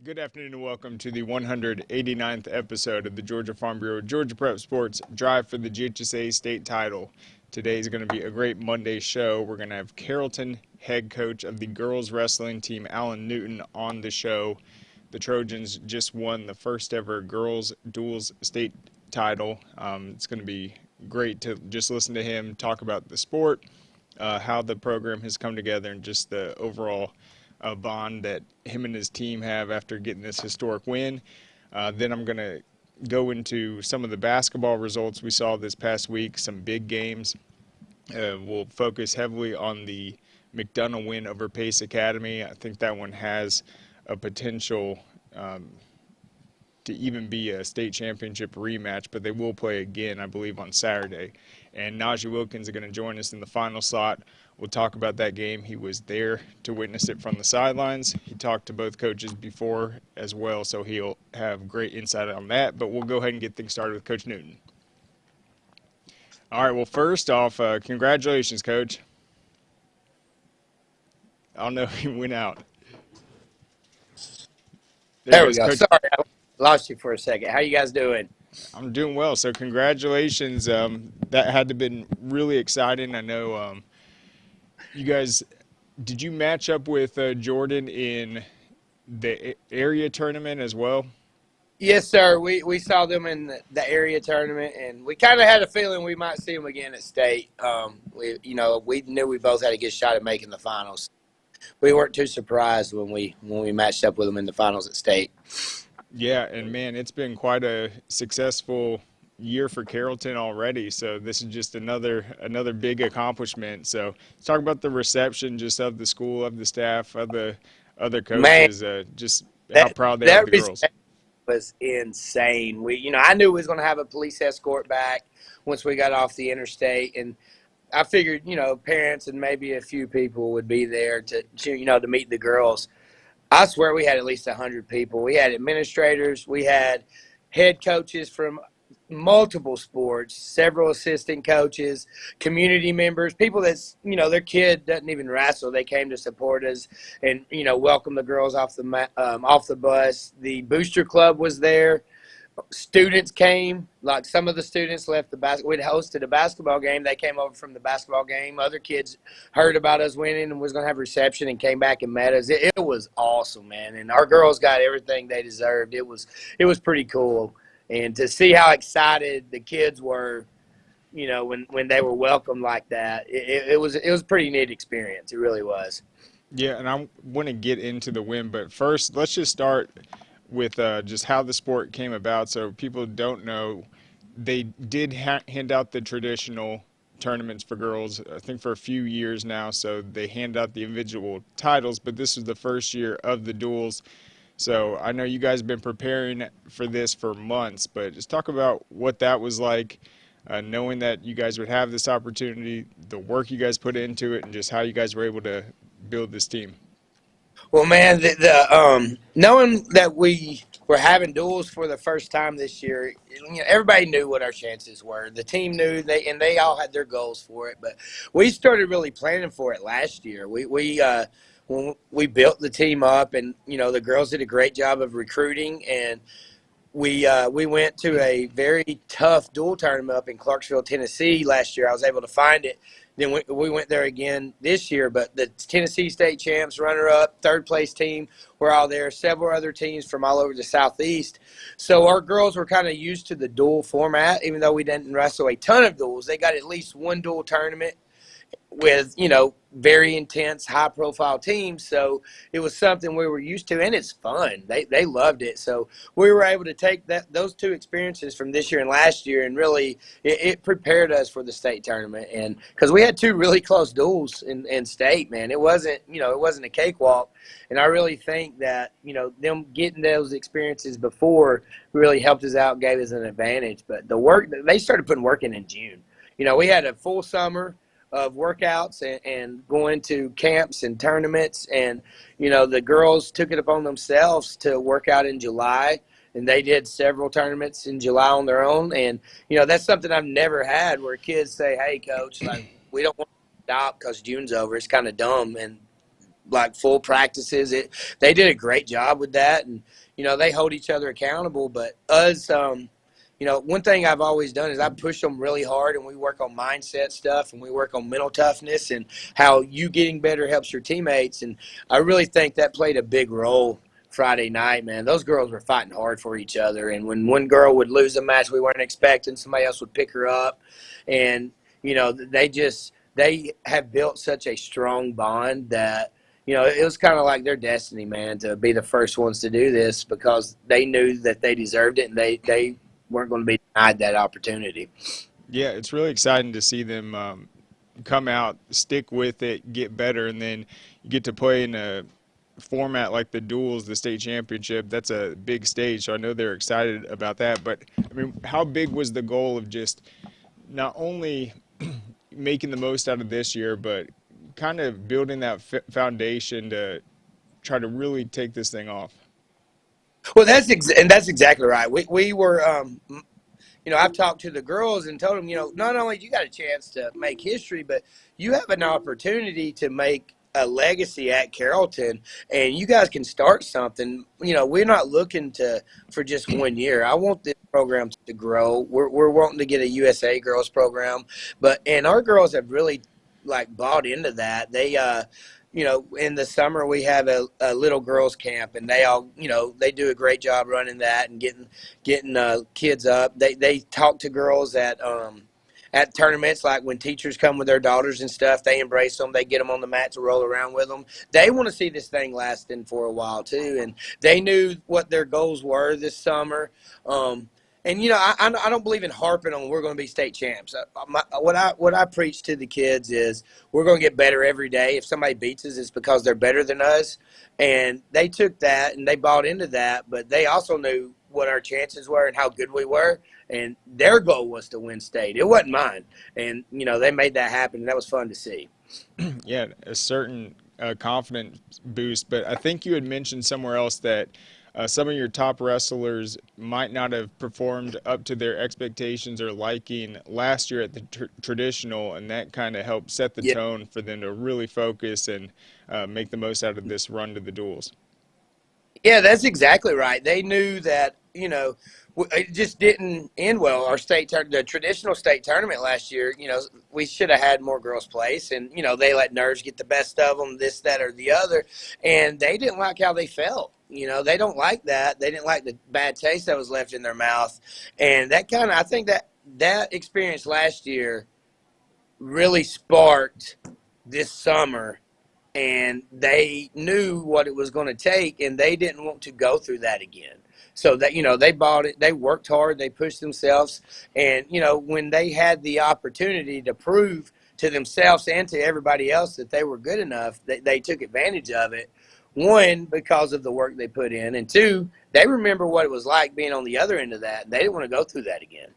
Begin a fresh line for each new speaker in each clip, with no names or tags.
Good afternoon and welcome to the 189th episode of the Georgia Farm Bureau Georgia Prep Sports Drive for the GHSA State Title. Today is going to be a great Monday show. We're going to have Carrollton head coach of the girls wrestling team, Alan Newton, on the show. The Trojans just won the first ever girls duels state title. It's going to be great to just listen to him talk about the sport, how the program has come together, and just the overall bond that him and his team have after getting this historic win. Then I'm going to go into some of the basketball results we saw this past week, some big games. We'll focus heavily on the McDonough win over Pace Academy. I think that one has a potential to even be a state championship rematch, but they will play again, I believe, on Saturday. And Najeh Wilkins is going to join us in the final slot. We'll talk about that game. He was there to witness it from the sidelines. He talked to both coaches before as well, so he'll have great insight on that. But we'll go ahead and get things started with Coach Newton. All right, well, first off, congratulations, Coach. I don't know if he went out.
There we go. Coach. Sorry, I lost you for a second. How you guys doing?
I'm doing well. So congratulations. That had to have been really exciting. I know you guys, did you match up with Jordan in the area tournament as well?
Yes, sir. We saw them in the area tournament, and we kind of had a feeling we might see them again at state. We knew we both had a good shot at making the finals. We weren't too surprised when we matched up with them in the finals at state.
Yeah, and man, it's been quite a successful year for Carrollton already. So this is just another big accomplishment. So let's talk about the reception just of the school, of the staff, of the other coaches. How proud they are of the girls.
Was insane. I knew we was going to have a police escort back once we got off the interstate, and I figured, parents and maybe a few people would be there to meet the girls. I swear we had at least 100 people. We had administrators. We had head coaches from multiple sports, several assistant coaches, community members, people that's, their kid doesn't even wrestle. They came to support us and, welcome the girls off the bus. The booster club was there. Students came, like some of the students left we'd hosted a basketball game. They came over from the basketball game. Other kids heard about us winning and was going to have a reception and came back and met us. It was awesome, man. And our girls got everything they deserved. It was pretty cool. And to see how excited the kids were, when they were welcomed like that, it was a pretty neat experience. It really was.
Yeah, and I want to get into the win, but first let's just start with just how the sport came about. So people don't know, they did hand out the traditional tournaments for girls, I think, for a few years now. So they hand out the individual titles, but this is the first year of the duels. So I know you guys have been preparing for this for months, but just talk about what that was like, knowing that you guys would have this opportunity, the work you guys put into it, and just how you guys were able to build this team.
Well, man, knowing that we were having duels for the first time this year, everybody knew what our chances were. The team knew, they all had their goals for it. But we started really planning for it last year. When we built the team up, and the girls did a great job of recruiting, and we went to a very tough dual tournament up in Clarksville, Tennessee last year. I was able to find it. Then we went there again this year, but the Tennessee State champs, runner-up, third-place team were all there, several other teams from all over the Southeast. So our girls were kind of used to the dual format, even though we didn't wrestle a ton of duels. They got at least one dual tournament with, very intense, high-profile teams. So it was something we were used to, and it's fun. They loved it. So we were able to take those two experiences from this year and last year, and really it prepared us for the state tournament. And because we had two really close duels in state, man, it wasn't a cakewalk. And I really think that them getting those experiences before really helped us out, gave us an advantage. But the work, they started putting work in June. We had a full summer of workouts and going to camps and tournaments, and the girls took it upon themselves to work out in July, and they did several tournaments in July on their own. And that's something I've never had, where kids say, hey, coach, like, we don't want to stop because June's over. It's kind of dumb. And like full practices. They did a great job with that, and they hold each other accountable. But us, one thing I've always done is I push them really hard, and we work on mindset stuff, and we work on mental toughness and how you getting better helps your teammates. And I really think that played a big role Friday night, man. Those girls were fighting hard for each other, and when one girl would lose a match we weren't expecting, somebody else would pick her up, and they have built such a strong bond that it was kind of like their destiny, man, to be the first ones to do this, because they knew that they deserved it, and they weren't going to be denied that opportunity.
Yeah, it's really exciting to see them come out, stick with it, get better, and then you get to play in a format like the duels, the state championship. That's a big stage, so I know they're excited about that. But, I mean, how big was the goal of just not only making the most out of this year, but kind of building that foundation to try to really take this thing off?
Well, that's exactly right. We were, I've talked to the girls and told them, not only you got a chance to make history, but you have an opportunity to make a legacy at Carrollton, and you guys can start something. We're not looking for just 1 year. I want this program to grow. We're wanting to get a USA girls program, and our girls have really bought into that. They, in the summer we have a little girls camp, and they all, they do a great job running that and getting kids up. They talk to girls at tournaments, like when teachers come with their daughters and stuff, they embrace them. They get them on the mat to roll around with them. They want to see this thing lasting for a while too, and they knew what their goals were this summer. I don't believe in harping on we're going to be state champs. What I preach to the kids is we're going to get better every day. If somebody beats us, it's because they're better than us, and they took that and they bought into that. But they also knew what our chances were and how good we were, and their goal was to win state. It wasn't mine, and they made that happen, and that was fun to see.
Yeah, a certain confidence boost. But I think you had mentioned somewhere else that some of your top wrestlers might not have performed up to their expectations or liking last year at the traditional, and that kind of helped set the tone for them to really focus and make the most out of this run to the duels.
Yeah, that's exactly right. They knew that, it just didn't end well. Our the traditional state tournament last year, we should have had more girls place, and, they let nerves get the best of them, this, that, or the other, and they didn't like how they felt. They don't like that. They didn't like the bad taste that was left in their mouth, and I think that experience last year really sparked this summer, and they knew what it was going to take, and they didn't want to go through that again. So that, they bought it, they worked hard, they pushed themselves, and, when they had the opportunity to prove to themselves and to everybody else that they were good enough, they took advantage of it. One, because of the work they put in, and two, they remember what it was like being on the other end of that. They didn't want to go through that again.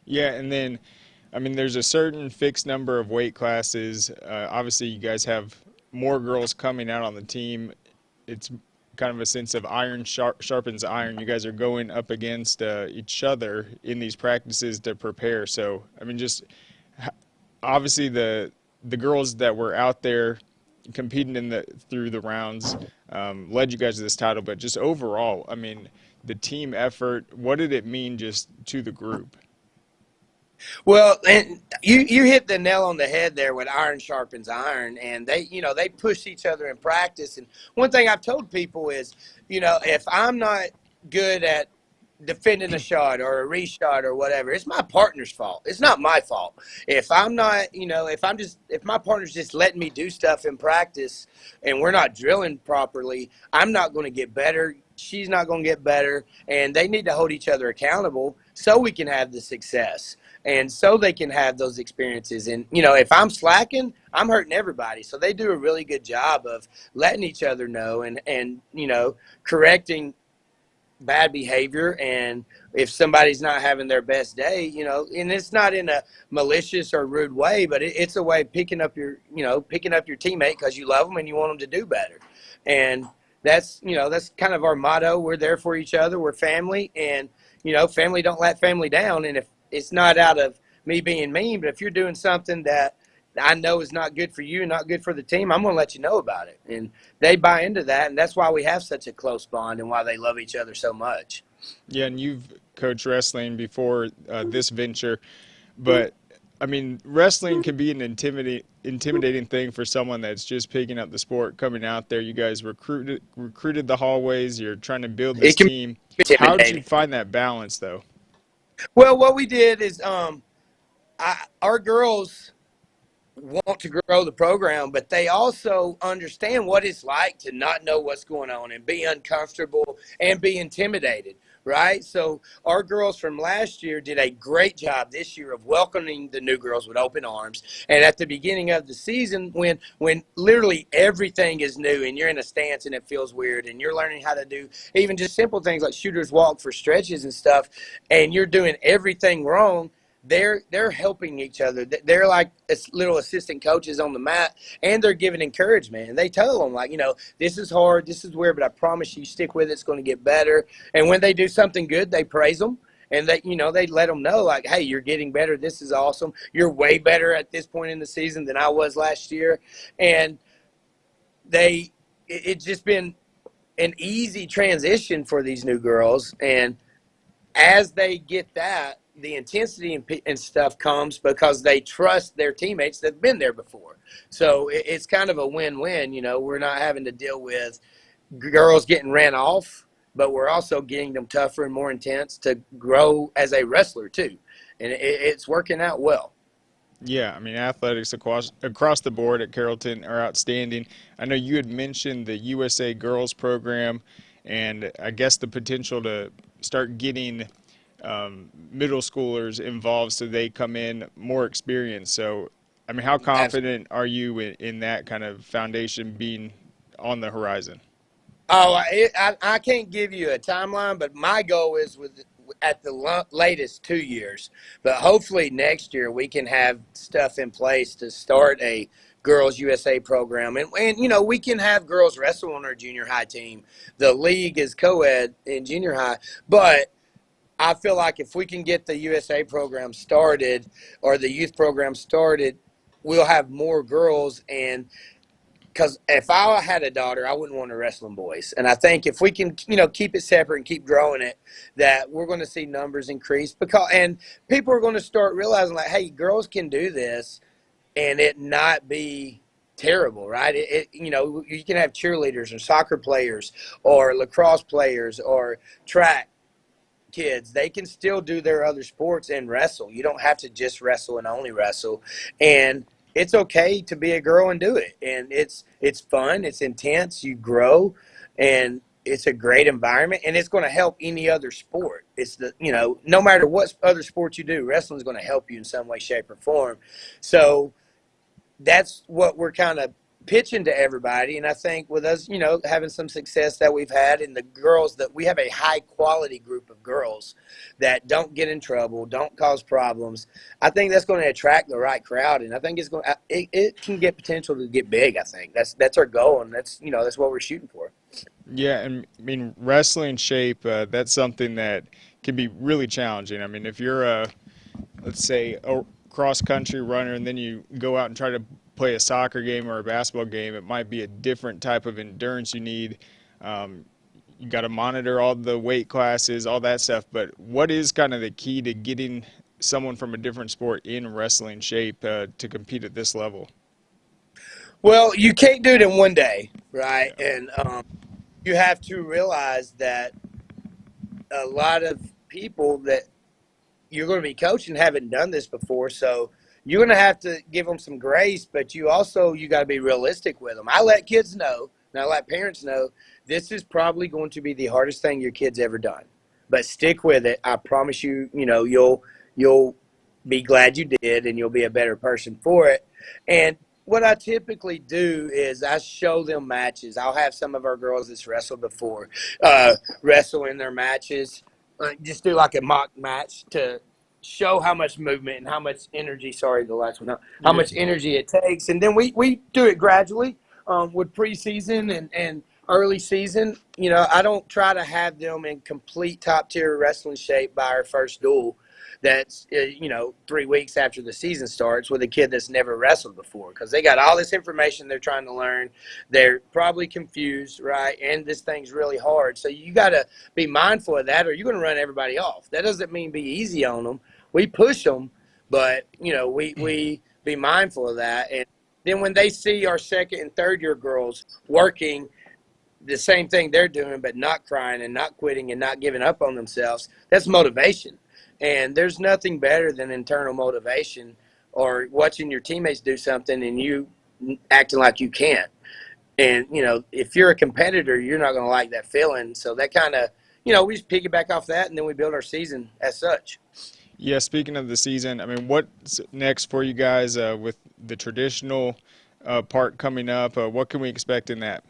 Yeah, and then, I mean, there's a certain fixed number of weight classes. Obviously, you guys have more girls coming out on the team. It's kind of a sense of iron sharpens iron. You guys are going up against each other in these practices to prepare. So, I mean, just obviously the girls that were out there competing through the rounds led you guys to this title, but just overall, I mean, the team effort, what did it mean just to the group?
Well, and you hit the nail on the head there with iron sharpens iron, and they push each other in practice. And one thing I've told people is, if I'm not good at defending a shot or a reshot or whatever, it's my partner's fault. It's not my fault. If I'm not, if my partner's just letting me do stuff in practice and we're not drilling properly, I'm not going to get better. She's not going to get better, and they need to hold each other accountable so we can have the success. And so they can have those experiences. And, if I'm slacking, I'm hurting everybody. So they do a really good job of letting each other know and correcting bad behavior. And if somebody's not having their best day, and it's not in a malicious or rude way, but it's a way of picking up your teammate because you love them and you want them to do better. And that's kind of our motto. We're there for each other. We're family, and, family don't let family down. And if it's not out of me being mean, but if you're doing something that I know is not good for you, not good for the team, I'm going to let you know about it. And they buy into that, and that's why we have such a close bond and why they love each other so much.
Yeah, and you've coached wrestling before this venture, but I mean, wrestling can be an intimidating thing for someone that's just picking up the sport, coming out there. You guys recruited the hallways. You're trying to build this
It can
team.
be
How did you
intimidating.
find that balance, though?
Well, what we did is our girls want to grow the program, but they also understand what it's like to not know what's going on and be uncomfortable and be intimidated, right? So our girls from last year did a great job this year of welcoming the new girls with open arms. And at the beginning of the season, when literally everything is new and you're in a stance and it feels weird and you're learning how to do even just simple things like shooters walk for stretches and stuff, and you're doing everything wrong, they're helping each other. They're like little assistant coaches on the mat, and they're giving encouragement. And they tell them, like, this is hard, this is weird, but I promise you, stick with it. It's going to get better. And when they do something good, they praise them. And they let them know, like, hey, you're getting better. This is awesome. You're way better at this point in the season than I was last year. And it's just been an easy transition for these new girls. And as they get that, the intensity and stuff comes because they trust their teammates that have been there before. So it's kind of a win-win. We're not having to deal with girls getting ran off, but we're also getting them tougher and more intense to grow as a wrestler too. And it's working out well.
Yeah, I mean, athletics across the board at Carrollton are outstanding. I know you had mentioned the USA Girls program, and I guess the potential to start getting middle schoolers involved so they come in more experienced. So, I mean, how confident are you in that kind of foundation being on the horizon?
Oh, I can't give you a timeline, but my goal is at the latest 2 years. But hopefully next year we can have stuff in place to start a Girls USA program. And we can have girls wrestle on our junior high team. The league is co-ed in junior high. But I feel like if we can get the USA program started or the youth program started, we'll have more girls. And because if I had a daughter, I wouldn't want to wrestle them boys. And I think if we can, keep it separate and keep growing it, that we're going to see numbers increase and people are going to start realizing, like, hey, girls can do this and it not be terrible, right? You can have cheerleaders or soccer players or lacrosse players or track kids. They can still do their other sports and wrestle. You don't have to just wrestle and only wrestle. And it's okay to be a girl and do it. And it's fun. It's intense. You grow, and it's a great environment. And it's going to help any other sport. It's no matter what other sport you do, wrestling is going to help you in some way, shape, or form. So that's what we're kind of pitching to everybody. And I think with us, having some success that we've had, and the girls, that we have a high quality group of girls that don't get in trouble, don't cause problems. I think that's going to attract the right crowd. And I think it can get potential to get big. I think that's our goal. And that's what we're shooting for.
Yeah, and I mean, wrestling shape, that's something that can be really challenging. I mean, if you're let's say, a cross-country runner, and then you go out and try to play a soccer game or a basketball game, it might be a different type of endurance you need. You got to monitor all the weight classes, all that stuff. But what is kind of the key to getting someone from a different sport in wrestling shape to compete at this level?
Well, you can't do it in one day, right?
Yeah.
And you have to realize that a lot of people that you're going to be coaching haven't done this before, so you're going to have to give them some grace, but you got to be realistic with them. I let kids know, and I let parents know, this is probably going to be the hardest thing your kid's ever done, but stick with it. I promise you, you'll be glad you did, and you'll be a better person for it. And what I typically do is I show them matches. I'll have some of our girls that's wrestled before wrestle in their matches. Just do like a mock match to show how much movement and how much energy. Sorry, the last one. How much energy it takes, and then we do it gradually with preseason and early season. I don't try to have them in complete top tier wrestling shape by our first duel. that's 3 weeks after the season starts with a kid that's never wrestled before, because they got all this information they're trying to learn. They're probably confused, right? And this thing's really hard. So you got to be mindful of that, or you're going to run everybody off. That doesn't mean be easy on them. We push them, but, we be mindful of that. And then when they see our second and third year girls working the same thing they're doing, but not crying and not quitting and not giving up on themselves, that's motivation. And there's nothing better than internal motivation, or watching your teammates do something and you acting like you can't. And, if you're a competitor, you're not going to like that feeling. So that kind of, we just piggyback off that, and then we build our season as such.
Yeah, speaking of the season, I mean, what's next for you guys with the traditional part coming up? What can we expect in that?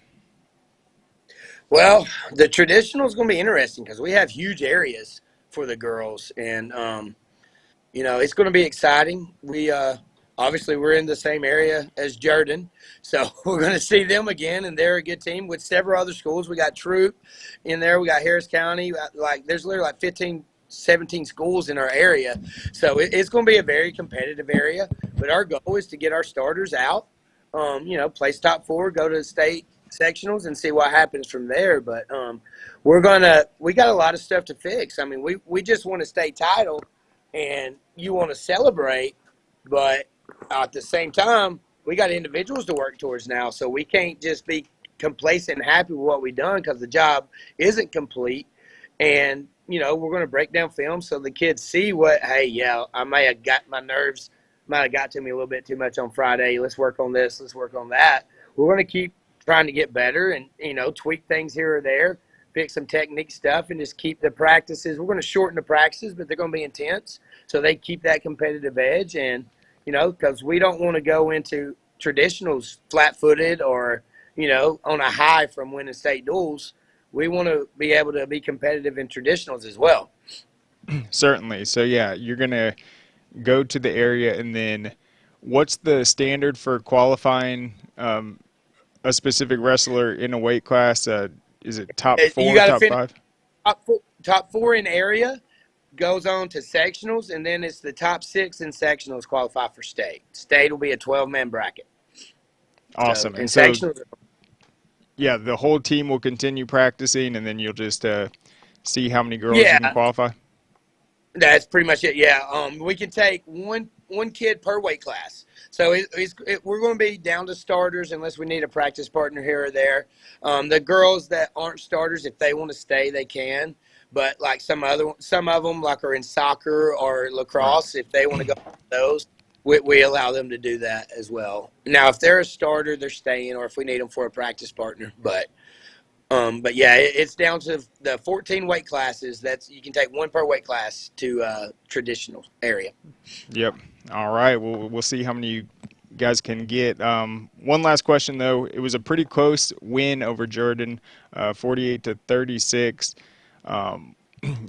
Well, the traditional is going to be interesting because we have huge areas for the girls, and it's going to be exciting. We obviously we're in the same area as Jordan, so we're going to see them again, and they're a good team with several other schools. We got Troop in there, we got Harris County. There's literally 15, 17 schools in our area, so it's going to be a very competitive area. But our goal is to get our starters out, place top 4, go to the state sectionals, and see what happens from there. But we got a lot of stuff to fix. I mean, we just won a state title, and you want to celebrate, but at the same time, we got individuals to work towards now. So we can't just be complacent and happy with what we've done, because the job isn't complete. And we're going to break down film so the kids see I may have got my nerves, might have got to me a little bit too much on Friday. Let's work on this. Let's work on that. We're going to keep trying to get better and, tweak things here or there, fix some technique stuff, and just keep the practices. We're going to shorten the practices, but they're going to be intense, so they keep that competitive edge. And, because we don't want to go into traditionals flat-footed or, on a high from winning state duels. We want to be able to be competitive in traditionals as well.
Certainly. So, yeah, you're going to go to the area, and then what's the standard for qualifying a specific wrestler in a weight class? Is it top 4, top 5?
Top 4 in area goes on to sectionals, and then it's the top 6 in sectionals qualify for state. State will be a 12-man bracket.
Awesome.
So, and sectionals,
yeah, the whole team will continue practicing, and then you'll just see how many girls you can qualify?
That's pretty much it, yeah. We can take one kid per weight class. So we're going to be down to starters unless we need a practice partner here or there. The girls that aren't starters, if they want to stay, they can. But like some of them, like are in soccer or lacrosse, if they want to go to those, we allow them to do that as well. Now, if they're a starter, they're staying, or if we need them for a practice partner. But yeah, it's down to the 14 weight classes. You can take one per weight class to traditional area.
Yep. All right. We'll see how many you guys can get. One last question though. It was a pretty close win over Jordan, 48-36.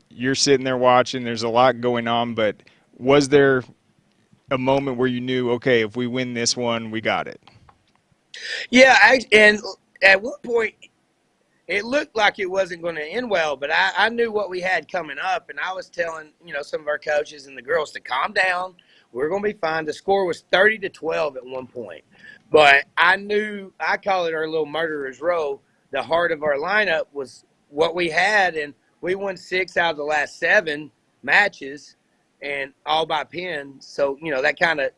You're sitting there watching. There's a lot going on, but was there a moment where you knew, okay, if we win this one, we got it?
Yeah, and at one point, it looked like it wasn't going to end well, but I knew what we had coming up, and I was telling, some of our coaches and the girls to calm down. We're going to be fine. The score was 30-12 at one point, but I knew, I call it our little murderer's row. The heart of our lineup was what we had, and we won 6 out of the last 7 matches, and all by pin. So, that kind of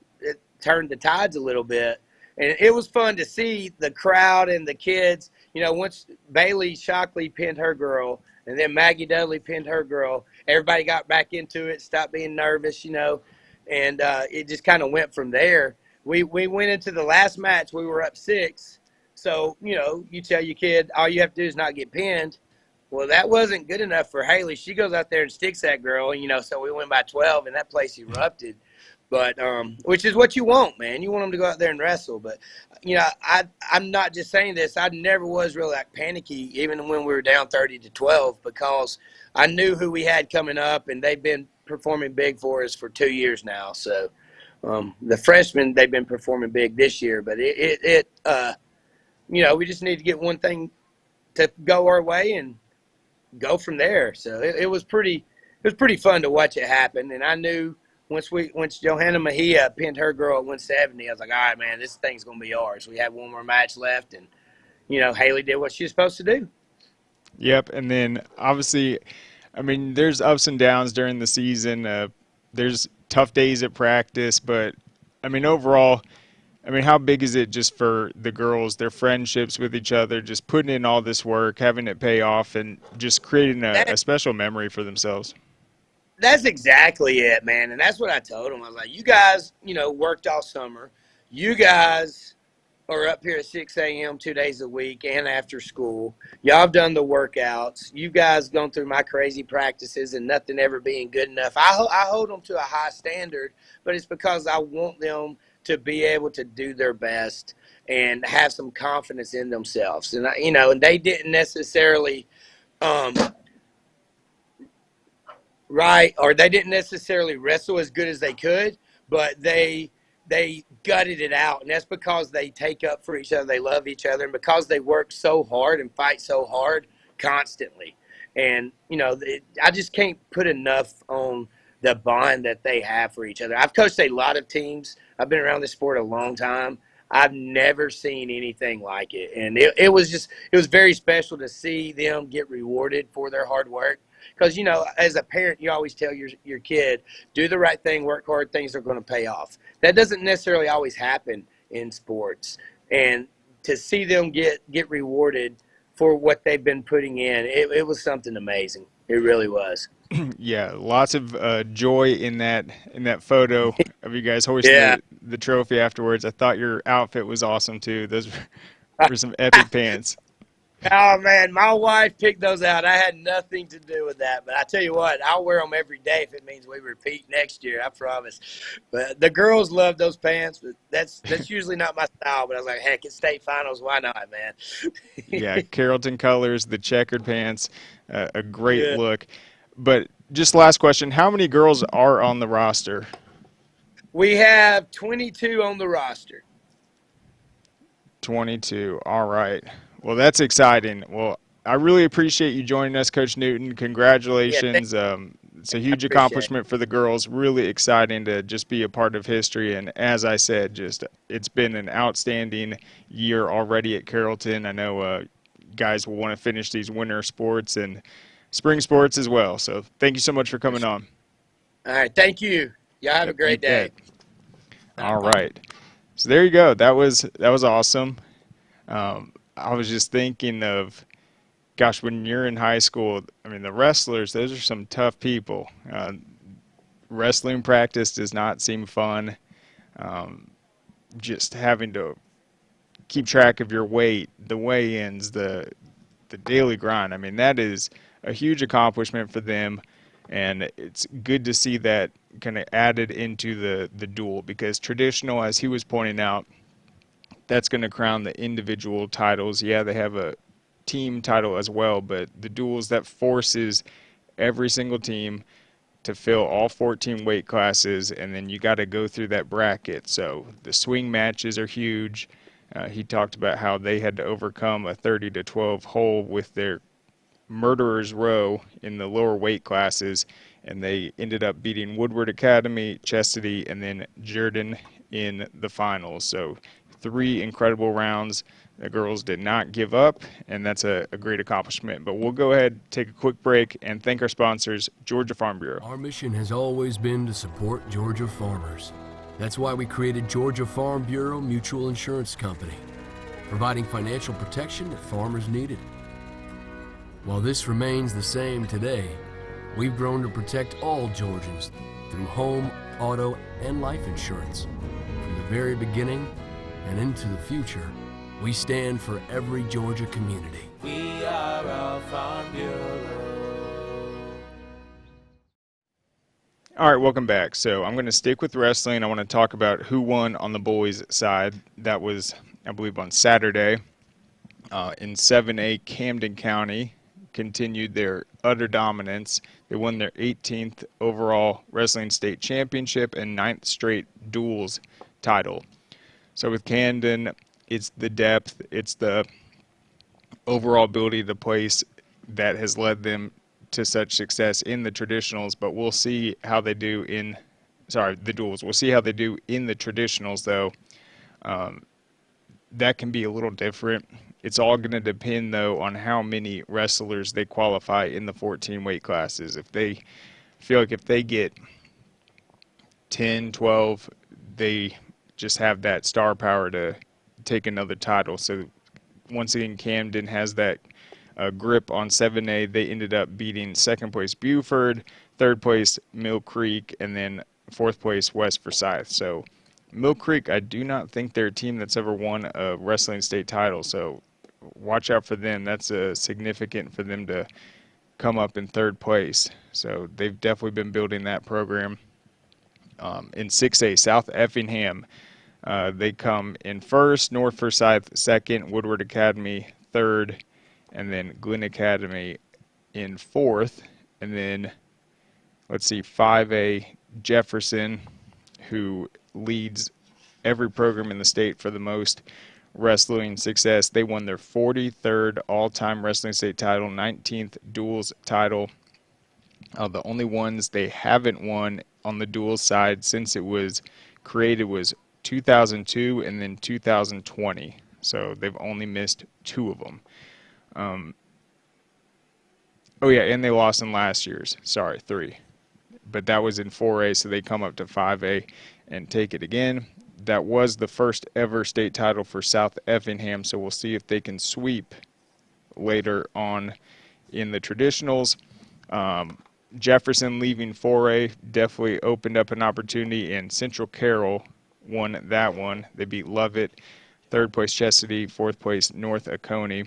turned the tides a little bit, and it was fun to see the crowd and the kids. Once Bailey Shockley pinned her girl, and then Maggie Dudley pinned her girl, everybody got back into it, stopped being nervous, and it just kind of went from there. We went into the last match, we were up 6, so, you tell your kid, all you have to do is not get pinned. Well, that wasn't good enough for Haley. She goes out there and sticks that girl, so we went by 12, and that place erupted. But which is what you want, man. You want them to go out there and wrestle. But, I'm not just saying this. I never was really panicky, even when we were down 30-12, because I knew who we had coming up, and they've been performing big for us for 2 years now. So the freshmen, they've been performing big this year. But we just need to get one thing to go our way and go from there. So it was pretty was pretty fun to watch it happen. And I knew once Johanna Mejia pinned her girl at 170, I was like, all right, man, this thing's gonna be ours. We have one more match left, and Haley did what she was supposed to do.
Yep, and then obviously, I mean, there's ups and downs during the season. There's tough days at practice, but I mean, overall, I mean, how big is it just for the girls, their friendships with each other, just putting in all this work, having it pay off, and just creating a special memory for themselves?
That's exactly it, man. And that's what I told them. I was like, you guys, worked all summer. You guys are up here at 6 a.m. 2 days a week and after school. Y'all have done the workouts. You guys gone through my crazy practices and nothing ever being good enough. I hold them to a high standard, but it's because I want them to be able to do their best and have some confidence in themselves. And, and they didn't necessarily or they didn't necessarily wrestle as good as they could, but they gutted it out, and that's because they take up for each other. They love each other, and because they work so hard and fight so hard constantly. And, I just can't put enough on the bond that they have for each other. I've coached a lot of teams. I've been around this sport a long time. I've never seen anything like it. And it was very special to see them get rewarded for their hard work. Because, as a parent, you always tell your kid, do the right thing, work hard, things are going to pay off. That doesn't necessarily always happen in sports. And to see them get rewarded for what they've been putting in, it was something amazing. It really was.
Yeah, lots of joy in that photo of you guys hoisting the trophy afterwards. I thought your outfit was awesome, too. Those were some epic pants.
Oh, man, my wife picked those out. I had nothing to do with that. But I tell you what, I'll wear them every day if it means we repeat next year, I promise. But the girls love those pants, but that's usually not my style. But I was like, heck, it's state finals. Why not, man?
Yeah, Carrollton colors, the checkered pants, a great look. But just last question, how many girls are on the roster?
We have 22 on the roster.
22. All right. Well, that's exciting. Well, I really appreciate you joining us, Coach Newton. Congratulations. It's a huge accomplishment for the girls. Really exciting to just be a part of history. And as I said, it's been an outstanding year already at Carrollton. I know guys will want to finish these winter sports and spring sports as well. So thank you so much for coming on.
All right. Thank you. Y'all have a great day.
All right. So there you go. That was awesome. I was just thinking of, gosh, when you're in high school, I mean, the wrestlers, those are some tough people. Wrestling practice does not seem fun. Just having to keep track of your weight, the weigh-ins, the daily grind. I mean, that is a huge accomplishment for them, and it's good to see that kind of added into the duel, because traditional, as he was pointing out, that's going to crown the individual titles. Yeah, they have a team title as well, but the duels, that forces every single team to fill all 14 weight classes, and then you got to go through that bracket. So the swing matches are huge. He talked about how they had to overcome a 30-12 hole with their murderer's row in the lower weight classes, and they ended up beating Woodward Academy, Chastity, and then Jordan in the finals. So 3 incredible rounds. The girls did not give up, and that's a great accomplishment. But we'll go ahead, take a quick break, and thank our sponsors, Georgia Farm Bureau.
Our mission has always been to support Georgia farmers. That's why we created Georgia Farm Bureau Mutual Insurance Company, providing financial protection that farmers needed. While this remains the same today, we've grown to protect all Georgians through home, auto, and life insurance. From the very beginning and into the future, we stand for every Georgia community.
We are our Farm Bureau.
All right, welcome back. So I'm going to stick with wrestling. I want to talk about who won on the boys' side. That was, I believe, on Saturday. In 7A, Camden County continued their utter dominance. They won their 18th overall wrestling state championship and 9th straight duels title. So with Camden, it's the depth, it's the overall ability to place that has led them to such success in the traditionals, but we'll see how they do in the duels. We'll see how they do in the traditionals, though. That can be a little different. It's all going to depend, though, on how many wrestlers they qualify in the 14 weight classes. If they feel like if they get 10, 12, they just have that star power to take another title. So once again, Camden has that grip on 7A. They ended up beating second place Buford, third place Mill Creek, and then fourth place West Forsyth. So Mill Creek, I do not think they're a team that's ever won a wrestling state title. So watch out for them. That's significant for them to come up in third place. So they've definitely been building that program. In 6A, South Effingham, they come in first, North Forsyth second, Woodward Academy third, and then Glen Academy in fourth. And then, let's see, 5A, Jefferson, who leads every program in the state for the most wrestling success. They won their 43rd all-time wrestling state title, 19th duals title. The only ones they haven't won on the duals side since it was created was 2002 and then 2020. So they've only missed 2 of them. Oh yeah, and they lost in last year's. Sorry, 3. But that was in 4A, so they come up to 5A and take it again. That was the first ever state title for South Effingham, so we'll see if they can sweep later on in the traditionals. Jefferson leaving 4A definitely opened up an opportunity, and Central Carroll won that one. They beat Lovett, third place Chesadee, fourth place North Oconee.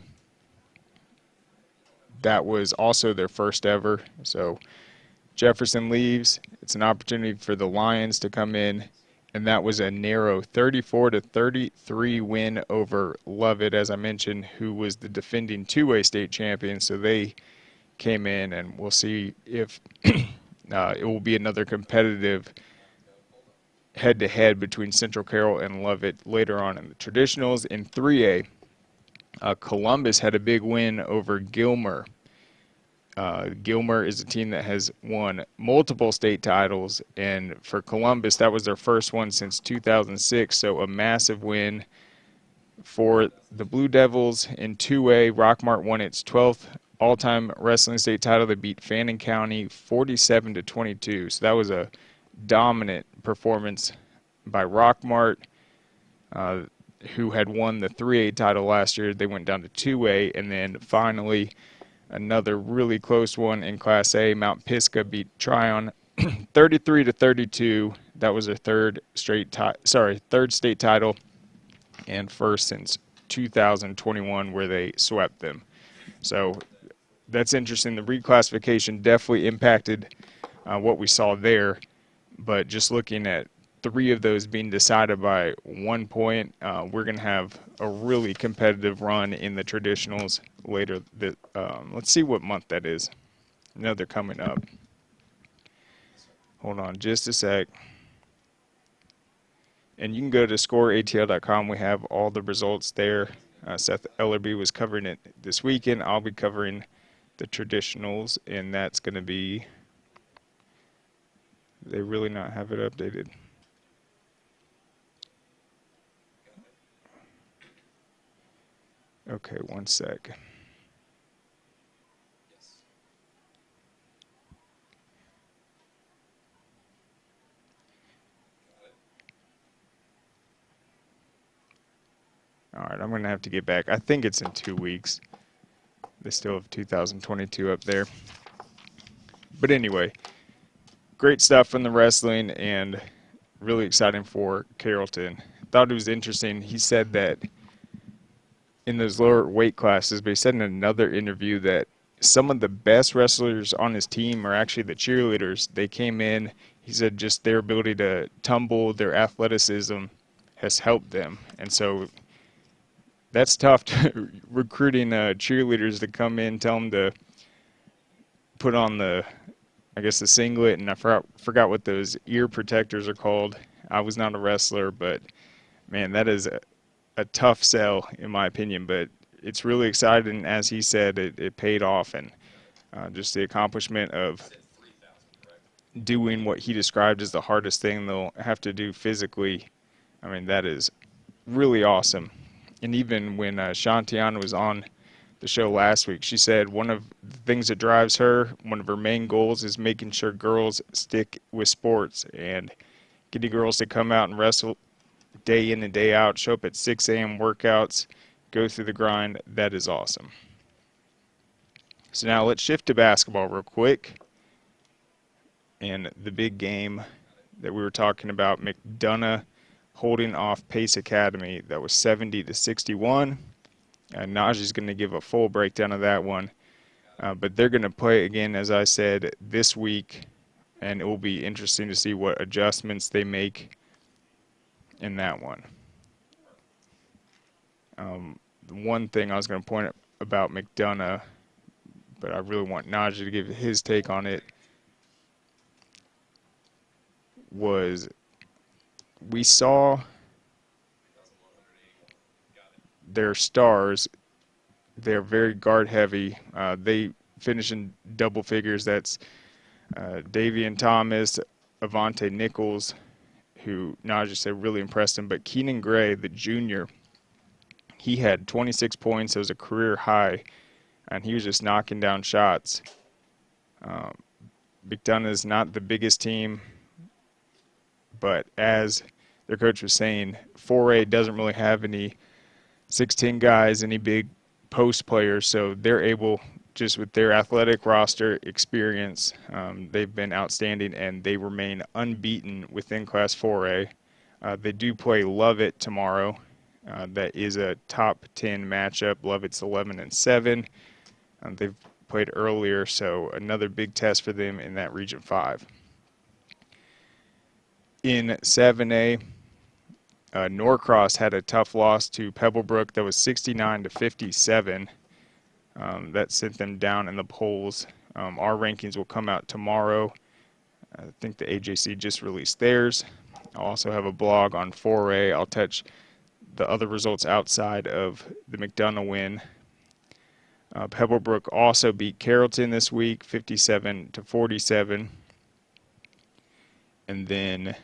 That was also their first ever. So Jefferson leaves. It's an opportunity for the Lions to come in, and that was a narrow 34-33 win over Lovett, as I mentioned, who was the defending 2A state champion. So they came in, and we'll see if it will be another competitive head-to-head between Central Carroll and Lovett later on in the traditionals. In 3A, Columbus had a big win over Gilmer. Gilmer is a team that has won multiple state titles, and for Columbus, that was their first one since 2006, so a massive win for the Blue Devils. In 2A, Rockmart won its 12th all-time wrestling state title. They beat Fannin County 47-22, so that was a dominant performance by Rockmart, who had won the 3A title last year. They went down to 2A, and then finally another really close one in Class A. Mount Pisgah beat Tryon 33-32. That was their third state title, and first since 2021 where they swept them. So that's interesting. The reclassification definitely impacted what we saw there, but just looking at 3 of those being decided by 1 point, we're going to have a really competitive run in the traditionals later. Let's see what month that is. I know they're coming up. Hold on just a sec. And you can go to scoreatl.com. We have all the results there. Seth Ellerby was covering it this weekend. I'll be covering the traditionals, and that's going to be, they really not have it updated. Okay, 1 sec. All right, I'm going to have to get back. I think it's in 2 weeks. They still have 2022 up there. But anyway, great stuff from the wrestling, and really exciting for Carrollton. Thought it was interesting. He said that in those lower weight classes, but he said in another interview that some of the best wrestlers on his team are actually the cheerleaders. They came in, he said just their ability to tumble, their athleticism has helped them. And so that's tough to recruiting cheerleaders to come in, tell them to put on the singlet, and I forgot what those ear protectors are called. I was not a wrestler, but man, that is a tough sell in my opinion, but it's really exciting. As he said, it paid off, and Just the accomplishment of doing what he described as the hardest thing they'll have to do physically. I mean, that is really awesome. And even when Shantiana was on the show last week, she said one of the things that drives her, one of her main goals is making sure girls stick with sports and getting girls to come out and wrestle day in and day out, show up at 6 a.m. workouts, go through the grind. That is awesome. So now let's shift to basketball real quick. And the big game that we were talking about, McDonough holding off Pace Academy. That was 70-61. Najeh's going to give a full breakdown of that one. But they're going to play again, as I said, this week. And it will be interesting to see what adjustments they make in that one. The one thing I was going to point out about McDonough, but I really want Najeh to give his take on it, was we saw their stars. They're very guard heavy. They finish in double figures. That's Davian Thomas, Avante Nichols, who Najeh said really impressed him. But Keenan Gray, the junior, he had 26 points. It was a career high, and he was just knocking down shots. McDonough is not the biggest team, but as their coach was saying, 4A doesn't really have any 16 guys, any big post players, so they're able, just with their athletic roster experience, they've been outstanding, and they remain unbeaten within Class 4A. They do play Lovett tomorrow. That is a top 10 matchup. Lovett's 11-7. They've played earlier, so another big test for them in that Region 5. In 7A, Norcross had a tough loss to Pebblebrook. That was 69-57. That sent them down in the polls. Our rankings will come out tomorrow. I think the AJC just released theirs. I'll also have a blog on 4A. I'll touch the other results outside of the McDonough win. Pebblebrook also beat Carrollton this week, 57-47. And then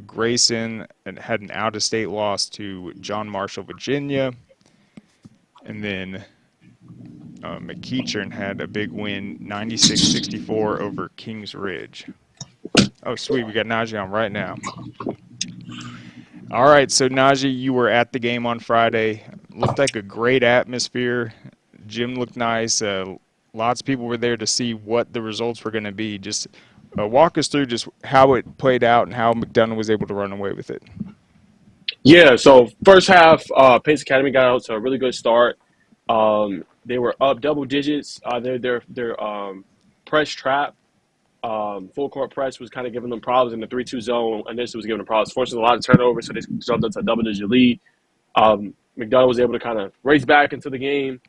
Grayson had an out-of-state loss to John Marshall, Virginia. And then McEachern had a big win, 96-64 over Kings Ridge. Oh, sweet. We got Najeh on right now. All right, so Najeh, you were at the game on Friday. Looked like a great atmosphere. Gym looked nice. Lots of people were there to see what the results were going to be. Just walk us through just how it played out and how McDonough was able to run away with it.
Yeah, so first half, Pace Academy got out to a really good start. They were up double digits. Their press trap, full court press was kind of giving them problems in the 3-2 zone. Initially was giving them problems, forcing a lot of turnovers, so they jumped up to a double-digit lead. McDonough was able to kind of race back into the game,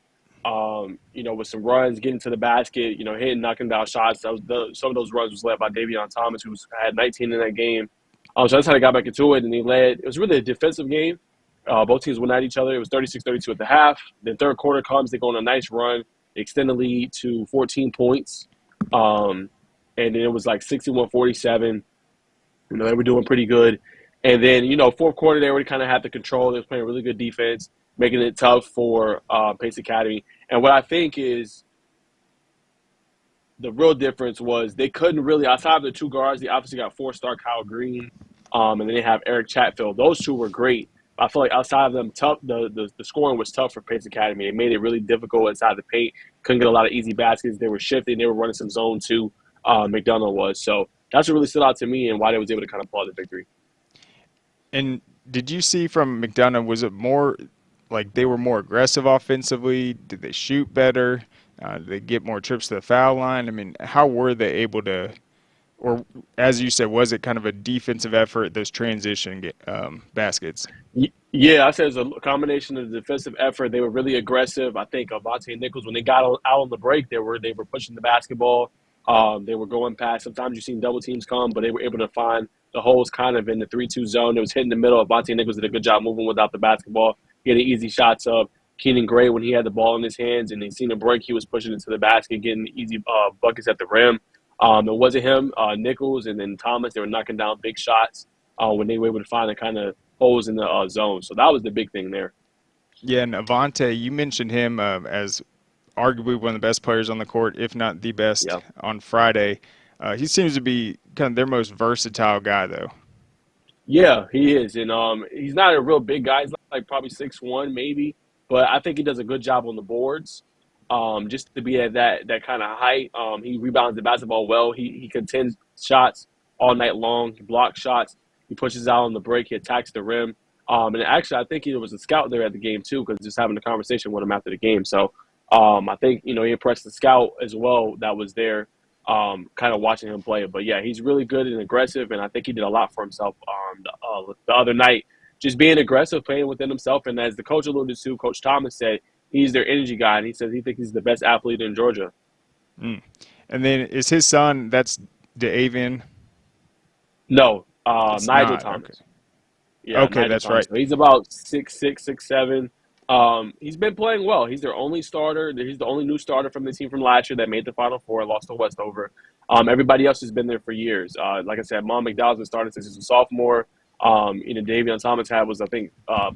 with some runs, getting to the basket, hitting, knocking down shots. Some of those runs was led by Davion Thomas, who had 19 in that game. So that's how they got back into it, and they led. It was really a defensive game. Both teams went at each other. It was 36-32 at the half. Then third quarter comes. They go on a nice run. They extend the lead to 14 points. And then it was like 61-47. They were doing pretty good. And then, fourth quarter, they already kind of had the control. They were playing really good defense, making it tough for Pace Academy. And what I think is the real difference was they couldn't really, outside of the two guards, they obviously got 4-star Kyle Green, and then they have Eric Chatfield. Those two were great. I feel like outside of them, tough. The scoring was tough for Pace Academy. They made it really difficult inside the paint. Couldn't get a lot of easy baskets. They were shifting. They were running some zone too. McDonough was. So that's what really stood out to me and why they was able to kind of pull out the victory.
And did you see from McDonough, was it more like they were more aggressive offensively? Did they shoot better? Did they get more trips to the foul line? I mean, how were they able to, or as you said, was it kind of a defensive effort, those transition baskets?
Yeah, I said it was a combination of the defensive effort. They were really aggressive. I think Avante Nichols, when they got out on the break, they were pushing the basketball. They were going past. Sometimes you've seen double teams come, but they were able to find the holes kind of in the 3-2 zone. It was hitting the middle. Avante Nichols did a good job moving without the basketball, getting easy shots up. Keenan Gray when he had the ball in his hands and they seen a break, he was pushing it to the basket, getting easy buckets at the rim. It wasn't him, Nichols, and then Thomas. They were knocking down big shots when they were able to find the kind of holes in the zone. So that was the big thing there.
Yeah, and Avante, you mentioned him as arguably one of the best players on the court, if not the best,
Yeah.
on Friday. He seems to be kind of their most versatile guy, though.
Yeah, he is, and he's not a real big guy. He's like probably 6'1", maybe, but I think he does a good job on the boards. Just to be at that kind of height, he rebounds the basketball well. He contends shots all night long. He blocks shots. He pushes out on the break. He attacks the rim. And actually, I think he was a scout there at the game too, because just having a conversation with him after the game. So I think he impressed the scout as well that was there. Kind of watching him play. But, yeah, he's really good and aggressive, and I think he did a lot for himself the other night, just being aggressive, playing within himself. And as the coach alluded to, Coach Thomas said he's their energy guy, and he says he thinks he's the best athlete in Georgia.
And then is his son, that's DeAvian?
No,
It's
Nigel
not,
Thomas.
okay.
Yeah,
Okay,
Nigel
that's
Thomas.
right.
So he's about 6'6", 6'7". He's been playing well. He's their only starter. He's the only new starter from the team from last year that made the Final Four, lost to Westover. Everybody else has been there for years. Like I said, McDonough's been starting since he's a sophomore. Davion Thomas was, I think,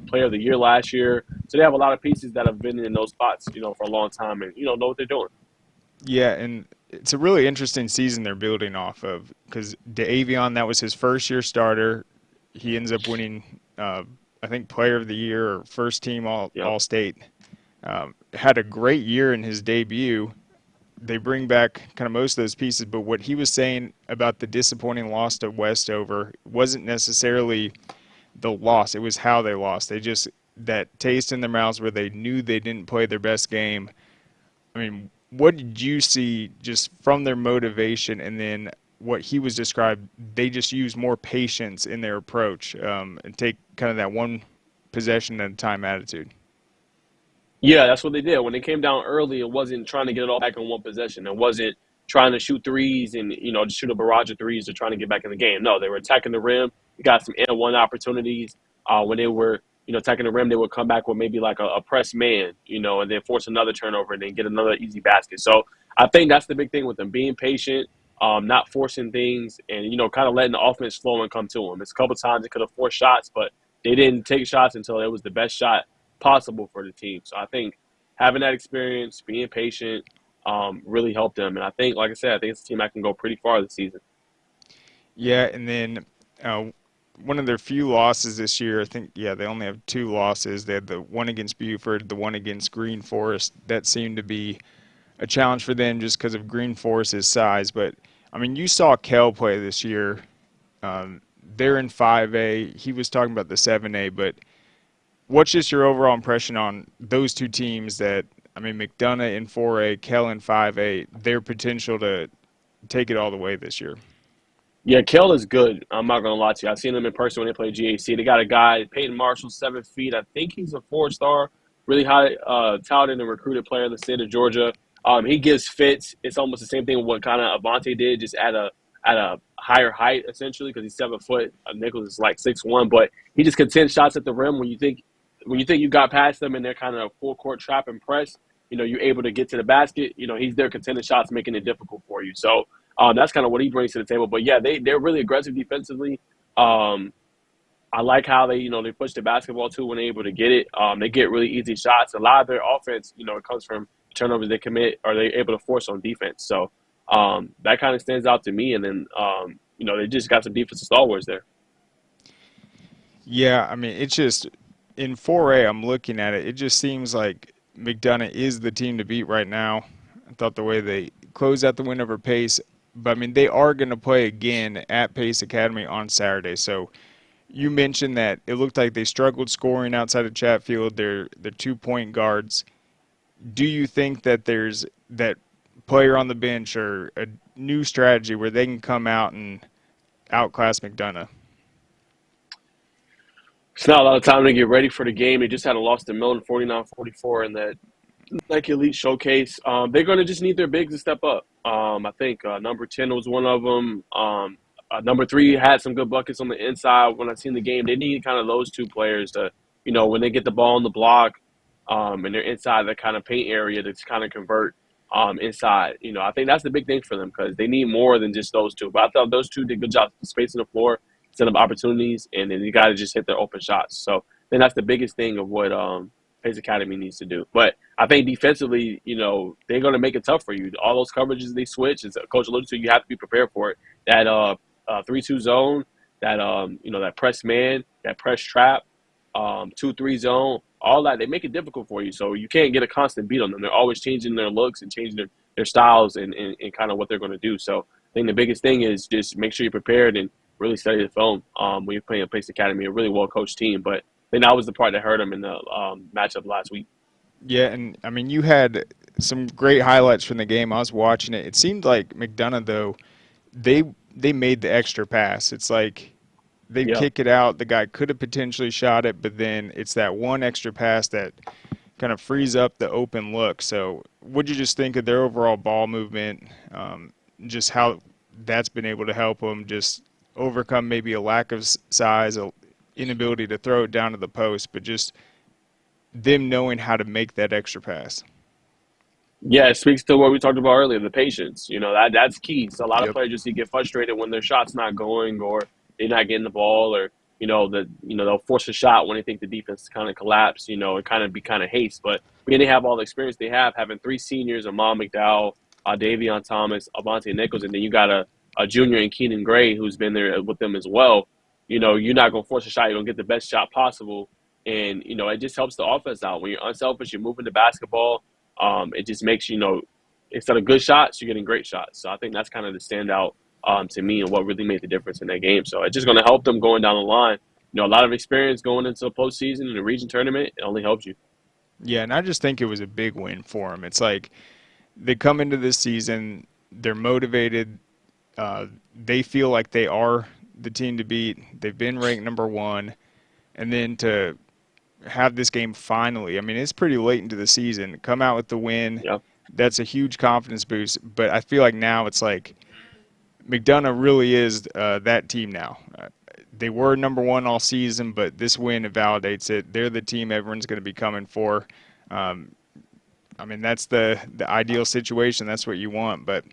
player of the year last year. So they have a lot of pieces that have been in those spots, for a long time and, know what they're doing.
Yeah, and it's a really interesting season they're building off of because DeAvion, that was his first-year starter. He ends up winning, I think, player of the year or first team all-state. Had a great year in his debut. They bring back kind of most of those pieces, but what he was saying about the disappointing loss to Westover wasn't necessarily the loss. It was how they lost. They just, that taste in their mouths where they knew they didn't play their best game. I mean, what did you see just from their motivation and then what he was described? They just use more patience in their approach and take kind of that one possession at a time attitude.
Yeah, that's what they did. When they came down early, it wasn't trying to get it all back in one possession. It wasn't trying to shoot threes and, just shoot a barrage of threes or trying to get back in the game. No, they were attacking the rim. They got some and-one opportunities. When they were, attacking the rim, they would come back with maybe like a press man, and then force another turnover and then get another easy basket. So I think that's the big thing with them, being patient, not forcing things and, kind of letting the offense flow and come to them. It's a couple times they could have forced shots, but they didn't take shots until it was the best shot possible for the team. So I think having that experience, being patient, really helped them. And I think, like I said, I think it's a team that can go pretty far this season.
Yeah, and then one of their few losses this year, I think, they only have 2 losses. They had the one against Buford, the one against Green Forest. That seemed to be a challenge for them just because of Green Forest's size. But, I mean, you saw Kell play this year. They're in 5A. He was talking about the 7A, but what's just your overall impression on those two teams that, McDonough in 4A, Kell in 5A, their potential to take it all the way this year?
Yeah, Kell is good. I'm not going to lie to you. I've seen them in person when they play GHC. They got a guy, Peyton Marshall, 7 feet. I think he's a 4-star, really high touted and recruited player in the state of Georgia. He gives fits. It's almost the same thing with what kind of Avante did, just at a higher height, essentially, because he's 7 foot. Nichols is like 6'1", but he just contends shots at the rim when you think you got past them and they're kind of full court trap and press, you're able to get to the basket. He's there contending shots, making it difficult for you. So that's kind of what he brings to the table. But, yeah, they're really aggressive defensively. I like how they push the basketball, too, when they're able to get it. They get really easy shots. A lot of their offense, it comes from turnovers they commit or they're able to force on defense. So that kind of stands out to me. And then, they just got some defensive stalwarts there.
Yeah, it's just – in 4A, I'm looking at it. It just seems like McDonough is the team to beat right now. I thought the way they closed out the win over Pace. But, they are going to play again at Pace Academy on Saturday. So you mentioned that it looked like they struggled scoring outside of Chatfield. They're 2-point guards. Do you think that there's that player on the bench or a new strategy where they can come out and outclass McDonough?
It's not a lot of time to get ready for the game. They just had a loss to Milton 49-44 in that Nike Elite Showcase. They're going to just need their bigs to step up. I think number 10 was one of them. Number 3 had some good buckets on the inside. When I seen the game, they need kind of those two players to, when they get the ball on the block, and they're inside the kind of paint area to kind of convert inside. I think that's the big thing for them because they need more than just those two. But I thought those two did a good job spacing the floor, set up opportunities, and then you got to just hit their open shots. So I think that's the biggest thing of what Pace Academy needs to do. But I think defensively, they're going to make it tough for you. All those coverages they switch, as Coach alluded to, you have to be prepared for it. That 3-2 zone, that that press man, that press trap, 2-3 zone, all that, they make it difficult for you. So you can't get a constant beat on them. They're always changing their looks and changing their styles and kind of what they're going to do. So I think the biggest thing is just make sure you're prepared and really study the film when you're playing a Pace Academy, a really well-coached team. But I think that was the part that hurt them in the matchup last week.
Yeah, and I mean, you had some great highlights from the game. I was watching it. It seemed like McDonough, though, they made the extra pass. It's like they'd kick it out. The guy could have potentially shot it, but then it's that one extra pass that kind of frees up the open look. So what'd you just think of their overall ball movement, just how that's been able to help them just overcome maybe a lack of size, an inability to throw it down to the post, but just them knowing how to make that extra pass?
Yeah, it speaks to what we talked about earlier, the patience. That's key. So a lot of players just get frustrated when their shot's not going or they're not getting the ball, or they'll force a shot when they think the defense kind of collapse, and kind of be kind of haste. But when they have all the experience they have, having three seniors, Ahmad McDowell, Davion Thomas, Avante Nichols, and then you got a junior in Keenan Gray who's been there with them as well. You're not going to force a shot. You're going to get the best shot possible. And, it just helps the offense out. When you're unselfish, you're moving the basketball. It just makes, instead of good shots, you're getting great shots. So I think that's kind of the standout to me and what really made the difference in that game. So it's just going to help them going down the line. A lot of experience going into a postseason and a region tournament. It only helps you.
Yeah, and I just think it was a big win for them. It's like they come into this season, they're motivated. They feel like they are the team to beat. They've been ranked number one. And then to have this game finally, I mean, it's pretty late into the season, come out with the win.
Yep.
That's a huge confidence boost. But I feel like now it's like McDonough really is that team now. They were number one all season, but this win validates it. They're the team everyone's going to be coming for. I mean, that's the ideal situation. That's what you want. But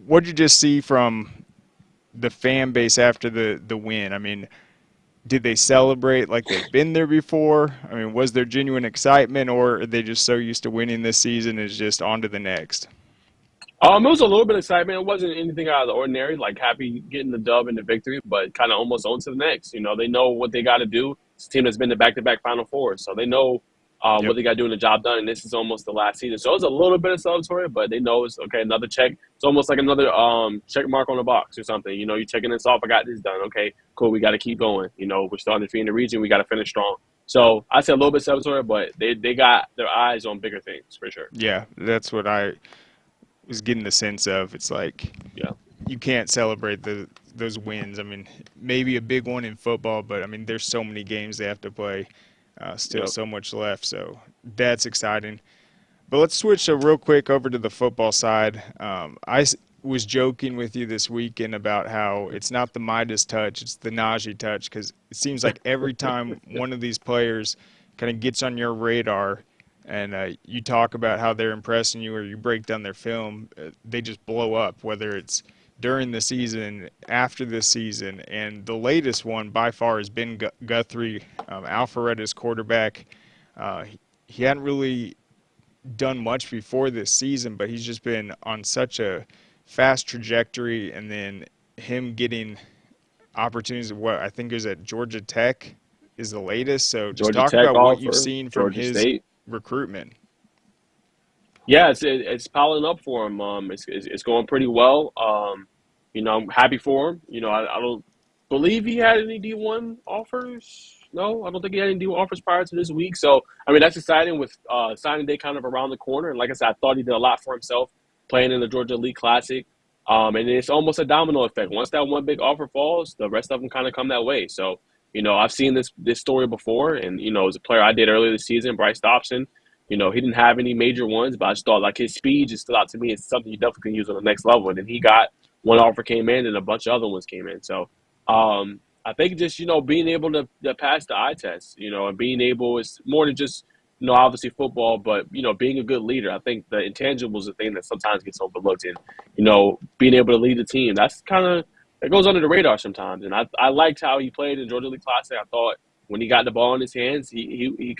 what did you just see from the fan base after the win? I mean, did they celebrate like they've been there before? I mean, was there genuine excitement, or are they just so used to winning this season it's just on to the next?
It was a little bit of excitement. It wasn't anything out of the ordinary, like happy getting the dub and the victory, but kind of almost on to the next. They know what they got to do. It's a team that's been to back-to-back Final Fours, so they know what they got to do in the job done, and this is almost the last season. So it was a little bit of celebratory, but they know it's, okay, another check. It's almost like another check mark on the box or something. You're checking this off. I got this done. Okay, cool. We got to keep going. We're starting to be in the region. We got to finish strong. So I said a little bit celebratory, but they got their eyes on bigger things for sure.
Yeah, that's what I was getting the sense of. It's like you can't celebrate those wins. I mean, maybe a big one in football, but, I mean, there's so many games they have to play. Still so much left, so that's exciting. But let's switch real quick over to the football side. I was joking with you this weekend about how it's not the Midas touch, it's the Najeh touch, because it seems like every time one of these players kind of gets on your radar and you talk about how they're impressing you or you break down their film, they just blow up, whether it's during the season, after this season. And the latest one by far has been Guthrie, Alpharetta's quarterback. He hadn't really done much before this season, but he's just been on such a fast trajectory, and then him getting opportunities of what I think is at Georgia Tech is the latest. So just talk about what you've seen from
Georgia
his
State
recruitment.
Yeah, it's piling up for him. It's going pretty well. I'm happy for him. I don't believe he had any D1 offers. No, I don't think he had any D1 offers prior to this week. So, I mean, that's exciting with signing day kind of around the corner. And like I said, I thought he did a lot for himself playing in the Georgia Elite Classic. And it's almost a domino effect. Once that one big offer falls, the rest of them kind of come that way. So, I've seen this story before. And, as a player I did earlier this season, Bryce Dobson, he didn't have any major ones, but I just thought like his speed just stood out to me. It's something you definitely can use on the next level. And then he got one offer came in and a bunch of other ones came in. So I think just, being able to pass the eye test, and being able, it's more than just obviously football, but, being a good leader. I think the intangible is the thing that sometimes gets overlooked. And, being able to lead the team, that's it goes under the radar sometimes. And I liked how he played in Georgia League Classic. I thought when he got the ball in his hands, he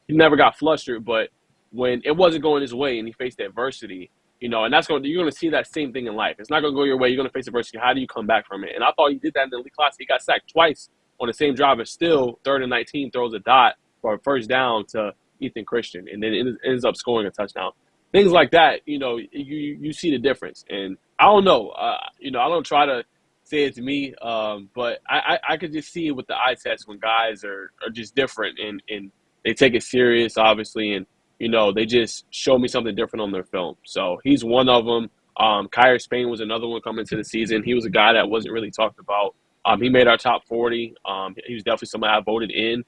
never got flustered, but when it wasn't going his way and he faced adversity, and you're going to see that same thing in life. It's not going to go your way. You're going to face adversity. How do you come back from it? And I thought he did that in the League Classic. He got sacked twice on the same drive, and still 3rd and 19 throws a dot for a first down to Ethan Christian, and then it ends up scoring a touchdown. Things like that, you see the difference. And I don't know, I don't try to say it's me, but I could just see it with the eye test when guys are just different and they take it serious, obviously, and they just show me something different on their film. So he's one of them. Kyrie Spain was another one coming into the season. He was a guy that wasn't really talked about. He made our top 40. He was definitely somebody I voted in.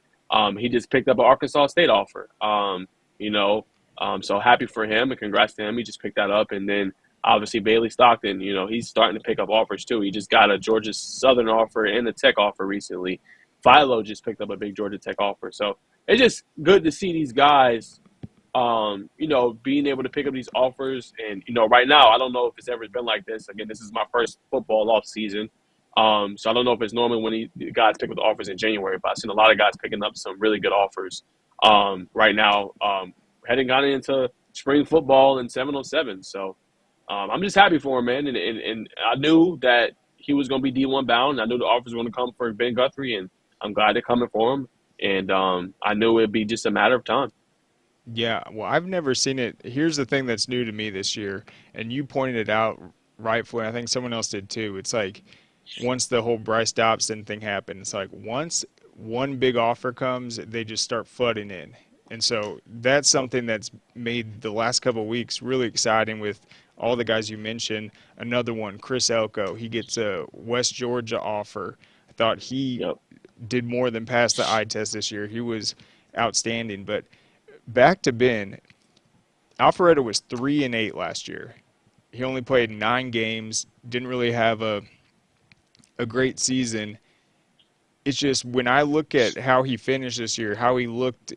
He just picked up an Arkansas State offer. So happy for him and congrats to him. He just picked that up. And then obviously Bailey Stockton, he's starting to pick up offers too. He just got a Georgia Southern offer and a Tech offer recently. Philo just picked up a big Georgia Tech offer. So it's just good to see these guys, being able to pick up these offers. And, right now, I don't know if it's ever been like this. Again, this is my first football off season. So I don't know if it's normal when the guys pick up the offers in January, but I've seen a lot of guys picking up some really good offers right now, heading on into spring football and 7-on-7. So I'm just happy for him, man. And I knew that he was going to be D1 bound. I knew the offers were going to come for Ben Guthrie, and I'm glad they're coming for him. And I knew it'd be just a matter of time.
Yeah, well, I've never seen it. Here's the thing that's new to me this year, and you pointed it out rightfully. I think someone else did too. It's like once the whole Bryce Dobson thing happened, it's like once one big offer comes, they just start flooding in. And so that's something that's made the last couple of weeks really exciting with all the guys you mentioned. Another one, Chris Elko, he gets a West Georgia offer. I thought he did more than pass the eye test this year. He was outstanding. But back to Ben, Alpharetta was 3-8 last year. He only played 9 games, didn't really have a great season. It's just when I look at how he finished this year, how he looked,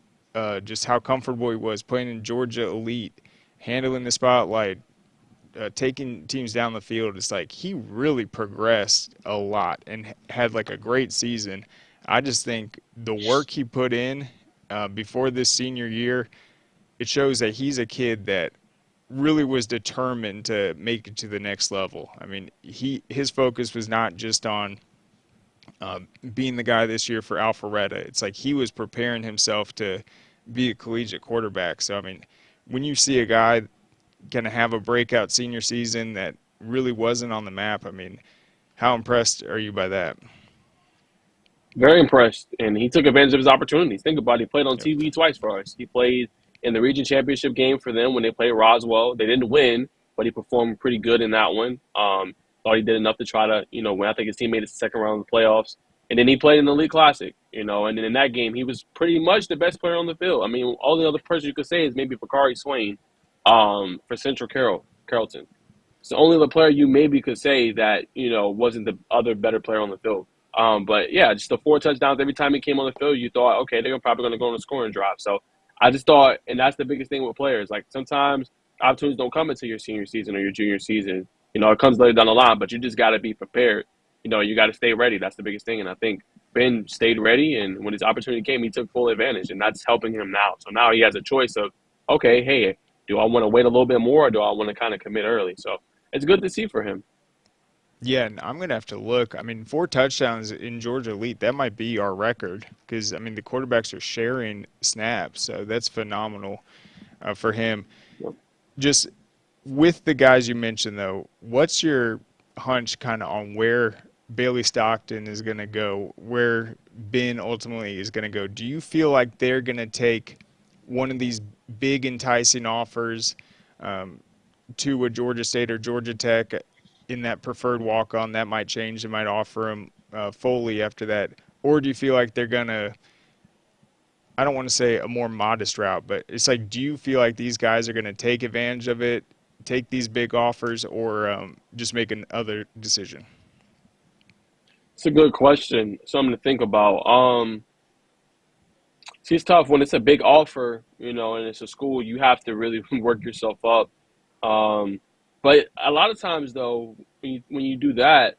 just how comfortable he was playing in Georgia Elite, handling the spotlight, taking teams down the field, it's like he really progressed a lot and had like a great season. I just think the work he put in before this senior year, it shows that he's a kid that really was determined to make it to the next level. I mean, his focus was not just on being the guy this year for Alpharetta. It's like he was preparing himself to be a collegiate quarterback. So, I mean, when you see a guy going to have a breakout senior season that really wasn't on the map, I mean, how impressed are you by that?
Very impressed, and he took advantage of his opportunities. Think about it. He played on TV twice for us. He played in the region championship game for them when they played Roswell. They didn't win, but he performed pretty good in that one. Thought he did enough to try to, win. I think his team made it to the second round of the playoffs. And then he played in the League Classic, and then in that game, he was pretty much the best player on the field. I mean, all the other person you could say is maybe Bakari Swain for Central Carrollton. It's the only other player you maybe could say that, wasn't the other better player on the field. But, yeah, just the 4 touchdowns every time he came on the field, you thought, okay, they're probably going to go on a scoring drive. So I just thought, and that's the biggest thing with players, like sometimes opportunities don't come into your senior season or your junior season. It comes later down the line, but you just got to be prepared. You got to stay ready. That's the biggest thing. And I think Ben stayed ready, and when his opportunity came, he took full advantage, and that's helping him now. So now he has a choice of, okay, hey, do I want to wait a little bit more, or do I want to kind of commit early? So it's good to see for him.
Yeah, and I'm going to have to look. I mean, 4 touchdowns in Georgia Elite, that might be our record because, I mean, the quarterbacks are sharing snaps, so that's phenomenal for him.
Yep.
Just with the guys you mentioned, though, what's your hunch kind of on where Bailey Stockton is going to go, where Ben ultimately is going to go? Do you feel like they're going to take one of these big enticing offers to a Georgia State or Georgia Tech in that preferred walk-on? That might change. They might offer him Foley after that. Or do you feel like they're going to, I don't want to say a more modest route, but it's like, do you feel like these guys are going to take advantage of it, take these big offers, or just make another decision?
It's a good question. Something to think about. See, it's tough when it's a big offer, and it's a school. You have to really work yourself up. But a lot of times, though, when you do that,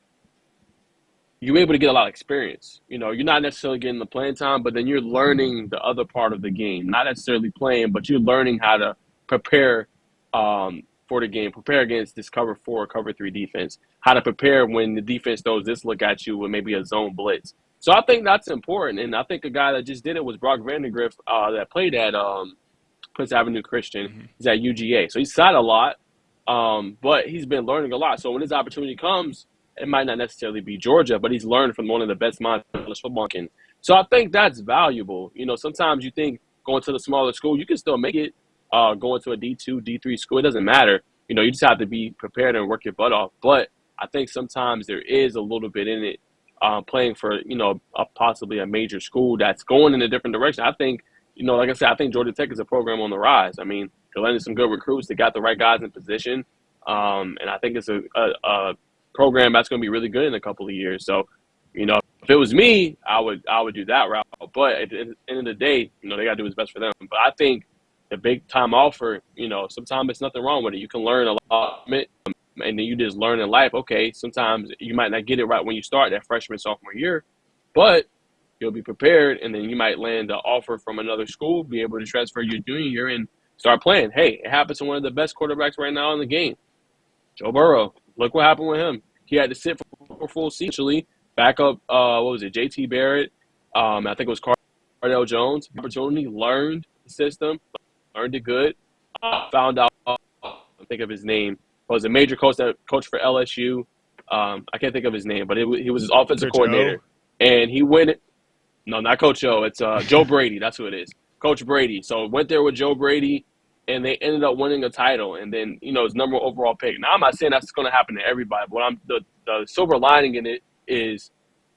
you're able to get a lot of experience. You're not necessarily getting the playing time, but then you're learning the other part of the game. Not necessarily playing, but you're learning how to prepare for the game, prepare against this cover 4, cover 3 defense, how to prepare when the defense throws this look at you with maybe a zone blitz. So I think that's important. And I think a guy that just did it was Brock Vandegrift that played at Prince Avenue Christian. He's at UGA. So he's sat a lot, but he's been learning a lot. So when his opportunity comes, it might not necessarily be Georgia, but he's learned from one of the best minds in college football. So I think that's valuable. Sometimes you think going to the smaller school, you can still make it. Going to a D2, D3 school, it doesn't matter. You just have to be prepared and work your butt off. But I think sometimes there is a little bit in it playing for, possibly a major school that's going in a different direction. I think, like I said, I think Georgia Tech is a program on the rise. I mean, they're landing some good recruits. They got the right guys in position. And I think it's a program that's going to be really good in a couple of years. So, if it was me, I would do that route. But at the end of the day, they got to do what's best for them. But I think the big time offer, sometimes it's nothing wrong with it. You can learn a lot from it, and then you just learn in life. Okay, sometimes you might not get it right when you start that freshman, sophomore year, but you'll be prepared, and then you might land an offer from another school, be able to transfer your junior year and start playing. Hey, it happens to one of the best quarterbacks right now in the game, Joe Burrow. Look what happened with him. He had to sit for full season, back up, JT Barrett. I think it was Cardell Jones. Opportunity, learned the system, learned it good. Found out, I think of his name. Was a major coach for LSU. I can't think of his name, but he was his offensive coordinator. And he went – no, not Coach O. It's Joe Brady. That's who it is. Coach Brady. So went there with Joe Brady, and they ended up winning a title. And then, his number one overall pick. Now, I'm not saying that's going to happen to everybody, but the silver lining in it is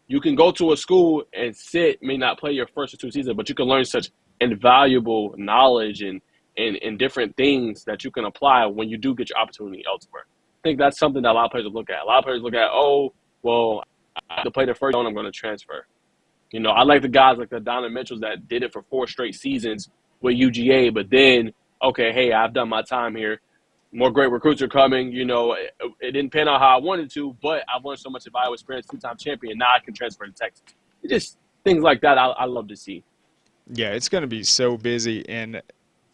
you can go to a school and may not play your first or 2 seasons, but you can learn such invaluable knowledge and different things that you can apply when you do get your opportunity elsewhere. I think that's something that a lot of players look at. A lot of players look at, I have to play the first one, I'm going to transfer. I like the guys like the Donovan Mitchells that did it for 4 straight seasons with UGA, but then, okay, hey, I've done my time here. More great recruits are coming. It didn't pan out how I wanted to, but I've learned so much of Iowa experience, 2-time champion. Now I can transfer to Texas. It's just things like that I love to see.
Yeah, it's going to be so busy, and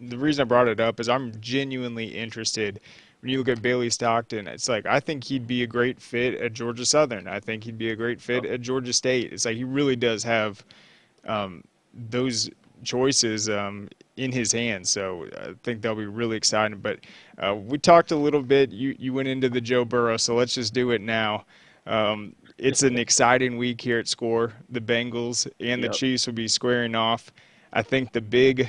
the reason I brought it up is I'm genuinely interested. When you look at Bailey Stockton, it's like I think he'd be a great fit at Georgia Southern. I think he'd be a great fit at Georgia State. It's like he really does have those choices in his hands. So I think that'll be really exciting. But we talked a little bit. You went into the Joe Burrow, so let's just do it now. It's an exciting week here at SCORE. The Bengals and the Chiefs will be squaring off. I think the big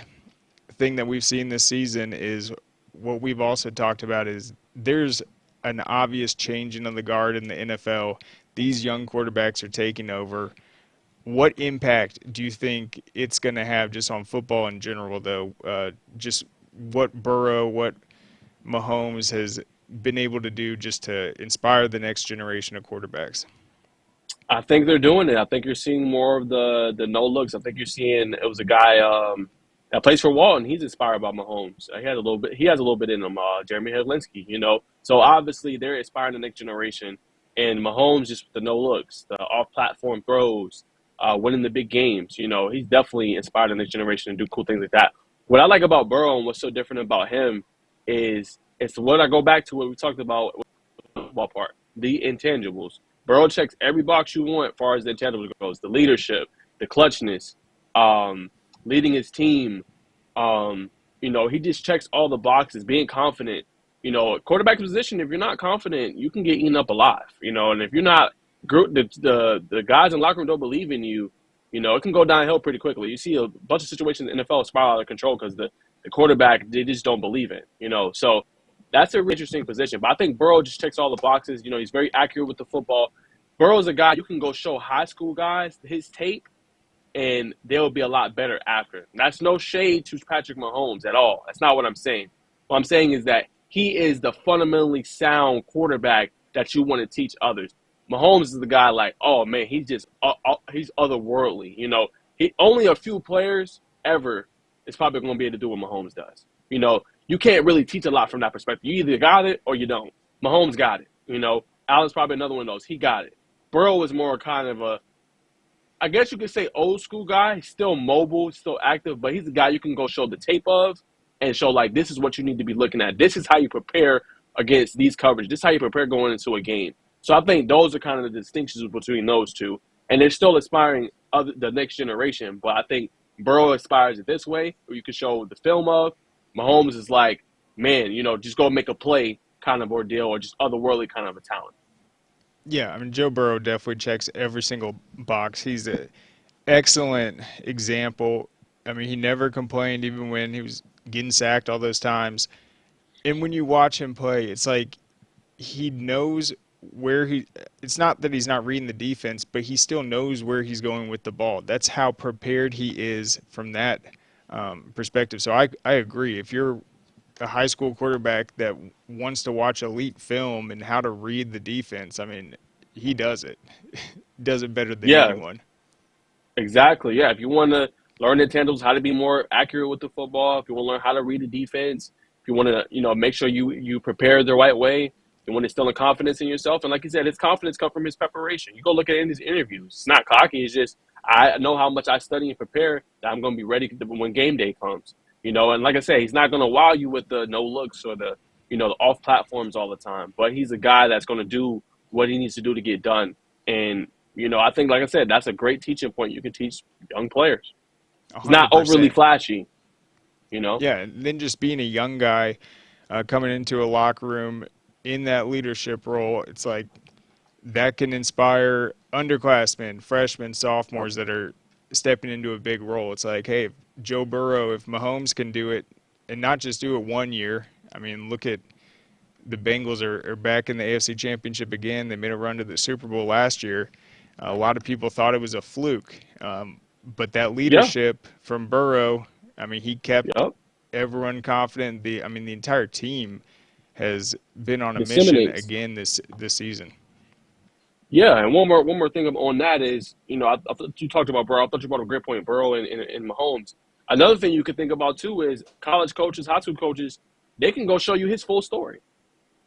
thing that we've seen this season is what we've also talked about is there's an obvious changing of the guard in the NFL. These young quarterbacks are taking over. What impact do you think it's going to have just on football in general, though? Just what Burrow, what Mahomes has been able to do just to inspire the next generation of quarterbacks?
I think they're doing it. I think you're seeing more of the no looks. I think you're seeing it was a guy that plays for Walton. He's inspired by Mahomes. He has a little bit in him. Jeremy Headlinski, So obviously they're inspiring the next generation. And Mahomes just the no looks, the off-platform throws, winning the big games. He's definitely inspired the next generation to do cool things like that. What I like about Burrow and what's so different about him is it's what I go back to what we talked about with the football part, the intangibles. Burrow checks every box you want as far as the intangibles goes, the leadership, the clutchness, leading his team. He just checks all the boxes, being confident. Quarterback position, if you're not confident, you can get eaten up alive. And if you're not, the guys in the locker room don't believe in you, it can go downhill pretty quickly. You see a bunch of situations in the NFL spiral out of control because the quarterback, they just don't believe it, So that's a really interesting position. But I think Burrow just checks all the boxes. He's very accurate with the football. Burrow's a guy you can go show high school guys his tape, and they'll be a lot better after. That's no shade to Patrick Mahomes at all. That's not what I'm saying. What I'm saying is that he is the fundamentally sound quarterback that you want to teach others. Mahomes is the guy like, oh, man, he's just he's otherworldly. Only a few players ever is probably going to be able to do what Mahomes does. You know, you can't really teach a lot from that perspective. You either got it or you don't. Mahomes got it. You know, Allen's probably another one of those. He got it. Burrow is more kind of a, I guess you could say old school guy. He's still mobile, still active, but he's the guy you can go show the tape of and show, like, this is what you need to be looking at. This is how you prepare against these coverage. This is how you prepare going into a game. So I think those are kind of the distinctions between those two. And they're still aspiring the next generation. But I think Burrow aspires it this way, where you can show the film of. Mahomes is like, man, you know, just go make a play kind of ordeal, or just otherworldly kind of a talent.
Yeah, I mean, Joe Burrow definitely checks every single box. He's an excellent example. I mean, he never complained even when he was getting sacked all those times. And when you watch him play, it's like he knows where it's not that he's not reading the defense, but he still knows where he's going with the ball. That's how prepared he is from that perspective. So I agree. If you're a high school quarterback that wants to watch elite film and how to read the defense, I mean, he does it. Does it better than anyone.
Exactly. Yeah. If you want to learn the intangibles, how to be more accurate with the football, if you want to learn how to read the defense, if you want to, you know, make sure you prepare the right way, you want to instill confidence in yourself. And like you said, his confidence comes from his preparation. You go look at it in his interviews. It's not cocky. It's just, I know how much I study and prepare that I'm going to be ready when game day comes. You know, and like I say, he's not going to wow you with the no looks or the, you know, the off platforms all the time. But he's a guy that's going to do what he needs to do to get done. And, you know, I think, like I said, that's a great teaching point you can teach young players. It's not
100%.
overly flashy, you know?
Yeah, and then just being a young guy coming into a locker room in that leadership role, it's like that can inspire underclassmen, freshmen, sophomores that are stepping into a big role. It's like, hey, Joe Burrow, if Mahomes can do it, and not just do it 1 year. I mean, look at the Bengals are back in the AFC Championship again. They made a run to the Super Bowl last year. A lot of people thought it was a fluke. But that leadership from Burrow, I mean, he kept everyone confident. The entire team has been on a mission again this season.
Yeah, and one more thing on that is, you know, I thought you talked about Burrow. I thought you brought a great point, Burrow and Mahomes. Another thing you could think about, too, is college coaches, high school coaches, they can go show you his full story.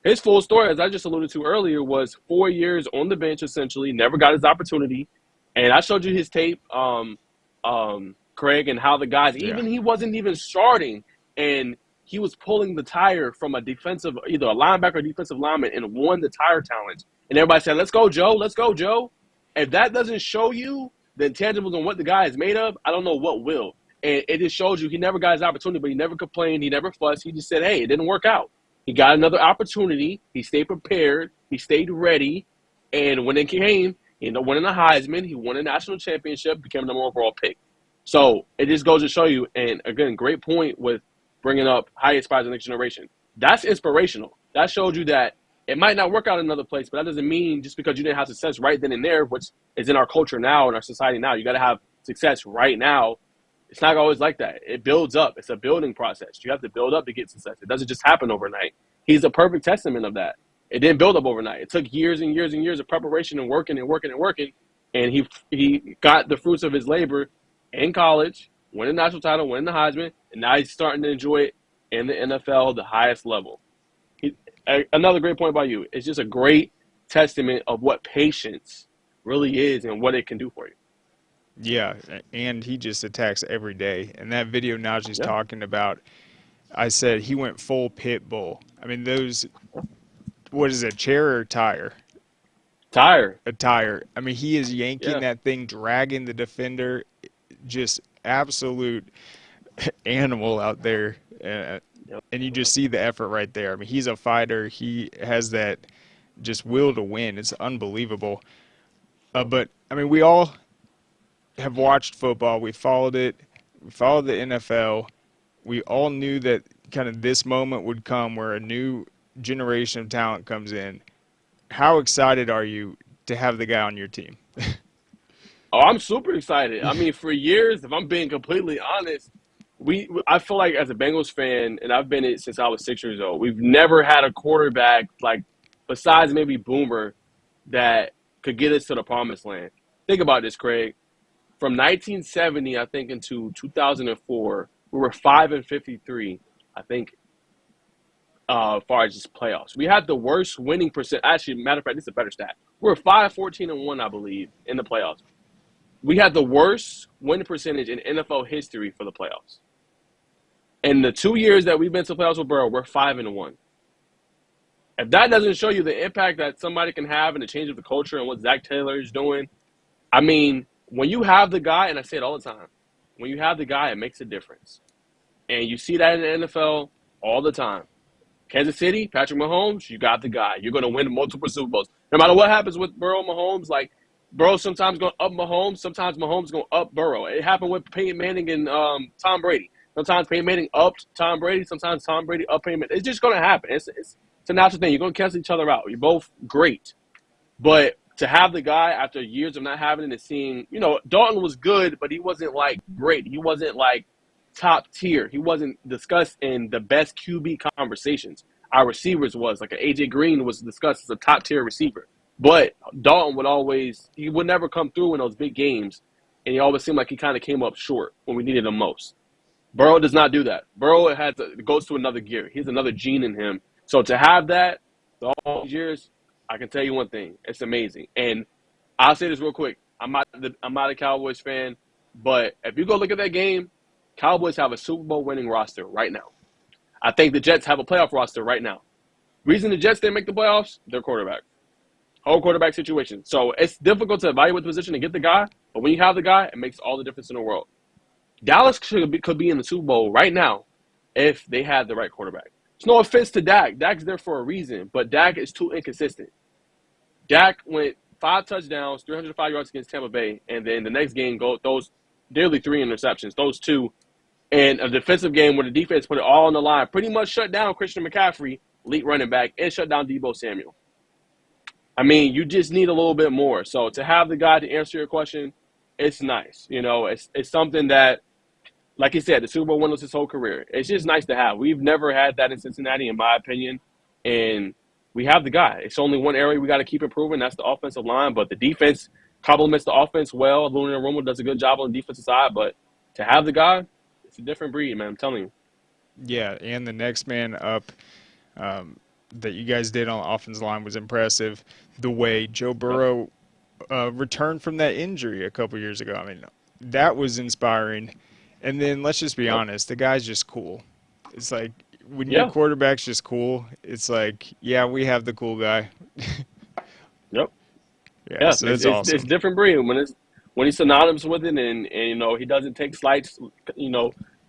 His full story, as I just alluded to earlier, was 4 years on the bench, essentially, never got his opportunity. And I showed you his tape, Craig, and how the guys, even he wasn't even starting, and he was pulling the tire from a defensive, either a linebacker or defensive lineman, and won the tire challenge. And everybody said, let's go, Joe. Let's go, Joe. If that doesn't show you the intangibles on what the guy is made of, I don't know what will. And it just shows you he never got his opportunity, but he never complained. He never fussed. He just said, hey, it didn't work out. He got another opportunity. He stayed prepared. He stayed ready. And when it came, he ended up winning the Heisman. He won a national championship, became the number one overall pick. So it just goes to show you, and again, great point with bringing up how he aspires the next generation. That's inspirational. That showed you that it might not work out in another place, but that doesn't mean just because you didn't have success right then and there, which is in our culture now, in our society now, you got to have success right now. It's not always like that. It builds up. It's a building process. You have to build up to get success. It doesn't just happen overnight. He's a perfect testament of that. It didn't build up overnight. It took years and years and years of preparation and working, and he got the fruits of his labor in college, winning the national title, winning the Heisman, and now he's starting to enjoy it in the NFL, the highest level. Another great point by you. It's just a great testament of what patience really is and what it can do for you.
Yeah, and he just attacks every day. And that video Najeh's talking about, I said he went full pit bull. I mean, those, what is it, chair or tire?
Tire.
A tire. I mean, he is yanking that thing, dragging the defender, just absolute animal out there. And you just see the effort right there. I mean, he's a fighter. He has that just will to win. It's unbelievable. But, I mean, we all have watched football. We followed it. We followed the NFL. We all knew that kind of this moment would come where a new generation of talent comes in. How excited are you to have the guy on your team?
Oh, I'm super excited. I mean, for years, if I'm being completely honest, I feel like as a Bengals fan, and I've been it since I was 6 years old, we've never had a quarterback, like, besides maybe Boomer, that could get us to the promised land. Think about this, Craig. from 1970, I think, into 2004, we were 5-53. I think, as far as just playoffs, we had the worst winning percent. Actually, matter of fact, this is a better stat. We were 5-14-1, I believe, in the playoffs. We had the worst winning percentage in NFL history for the playoffs. In the 2 years that we've been to playoffs with Burrow, we're 5-1. If that doesn't show you the impact that somebody can have and the change of the culture and what Zach Taylor is doing, I mean, when you have the guy, and I say it all the time, when you have the guy, it makes a difference. And you see that in the NFL all the time. Kansas City, Patrick Mahomes, you got the guy. You're going to win multiple Super Bowls. No matter what happens with Burrow and Mahomes, like, Burrow sometimes going up Mahomes, sometimes Mahomes going up Burrow. It happened with Peyton Manning and Tom Brady. Sometimes Peyton Manning upped Tom Brady, sometimes Tom Brady up Peyton Manning. It's just going to happen. It's a natural thing. You're going to cancel each other out. You're both great. But to have the guy after years of not having it and seeing, Dalton was good, but he wasn't, like, great. He wasn't, like, top tier. He wasn't discussed in the best QB conversations. Our receivers was. Like, A.J. Green was discussed as a top-tier receiver. But Dalton he would never come through in those big games, and he always seemed like he kind of came up short when we needed him most. Burrow does not do that. Burrow goes to another gear. He has another gene in him. So to have that all these years, I can tell you one thing. It's amazing. And I'll say this real quick. I'm not a Cowboys fan, but if you go look at that game, Cowboys have a Super Bowl winning roster right now. I think the Jets have a playoff roster right now. Reason the Jets didn't make the playoffs, their quarterback. Whole quarterback situation. So it's difficult to evaluate the position and get the guy, but when you have the guy, it makes all the difference in the world. Dallas could be in the Super Bowl right now if they had the right quarterback. It's no offense to Dak. Dak's there for a reason, but Dak is too inconsistent. Dak went 5 touchdowns, 305 yards against Tampa Bay, and then the next game those nearly 3 interceptions, those 2, and a defensive game where the defense put it all on the line, pretty much shut down Christian McCaffrey, elite running back, and shut down Deebo Samuel. I mean, you just need a little bit more. So to have the guy to answer your question, it's nice. It's something that, like you said, the Super Bowl winner his whole career. It's just nice to have. We've never had that in Cincinnati, in my opinion, and we have the guy. It's only one area we got to keep improving. That's the offensive line, but the defense complements the offense well. Luna Romo does a good job on the defensive side, but to have the guy, it's a different breed, man. I'm telling you.
Yeah, and the next man up that you guys did on the offensive line was impressive. The way Joe Burrow returned from that injury a couple years ago. I mean, that was inspiring. And then let's just be honest, the guy's just cool. It's like when your quarterback's just cool, it's like, yeah, we have the cool guy.
Yep.
Yeah, so it's awesome.
It's different breed when he's synonymous with it, and he doesn't take slights,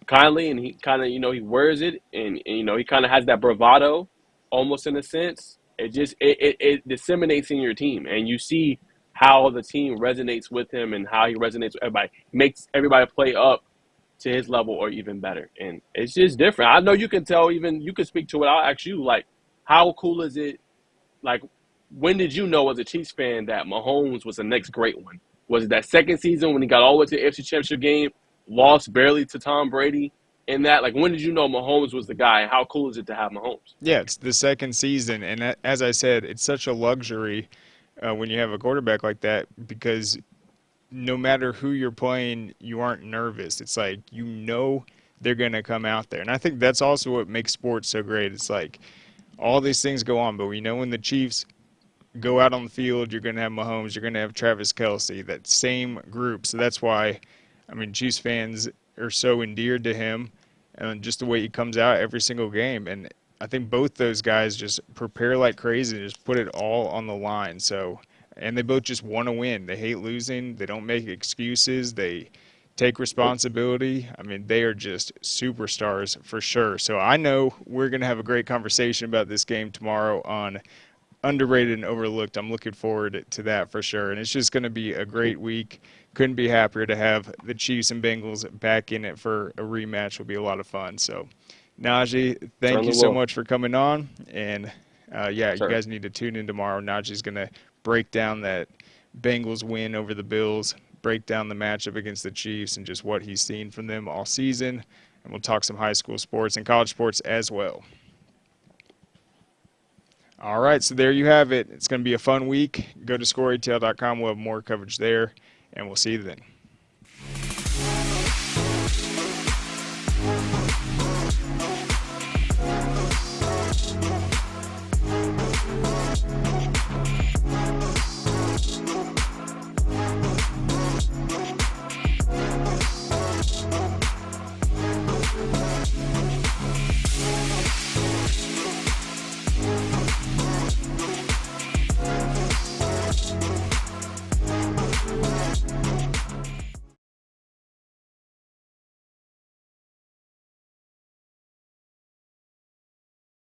kindly, and he kind of he wears it, and he kind of has that bravado, almost in a sense. It disseminates in your team, and you see how the team resonates with him and how he resonates with everybody. He makes everybody play up to his level or even better, and it's just different. I know you can tell. Even you can speak to it. I'll ask you, like, how cool is it? Like, when did you know as a Chiefs fan that Mahomes was the next great one? Was it that second season when he got all the way to the AFC Championship game, lost barely to Tom Brady? In that, like, when did you know Mahomes was the guy? How cool is it to have Mahomes?
Yeah, it's the second season, and as I said, it's such a luxury when you have a quarterback like that, because no matter who you're playing, you aren't nervous. It's like they're going to come out there. And I think that's also what makes sports so great. It's like all these things go on, but we know when the Chiefs go out on the field, you're going to have Mahomes, you're going to have Travis Kelce, that same group. So that's why, I mean, Chiefs fans are so endeared to him, and just the way he comes out every single game. And I think both those guys just prepare like crazy and just put it all on the line. So, and they both just want to win. They hate losing. They don't make excuses. They take responsibility. I mean, they are just superstars for sure. So I know we're going to have a great conversation about this game tomorrow on underrated and overlooked. I'm looking forward to that for sure. And it's just going to be a great week. Couldn't be happier to have the Chiefs and Bengals back in it for a rematch. Will be a lot of fun. So, Najeh, thank you so much for coming on. And, you guys need to tune in tomorrow. Najeh's going to break down that Bengals win over the Bills, break down the matchup against the Chiefs, and just what he's seen from them all season. And we'll talk some high school sports and college sports as well. All right, so there you have it. It's going to be a fun week. Go to scoreatl.com. We'll have more coverage there, and we'll see you then.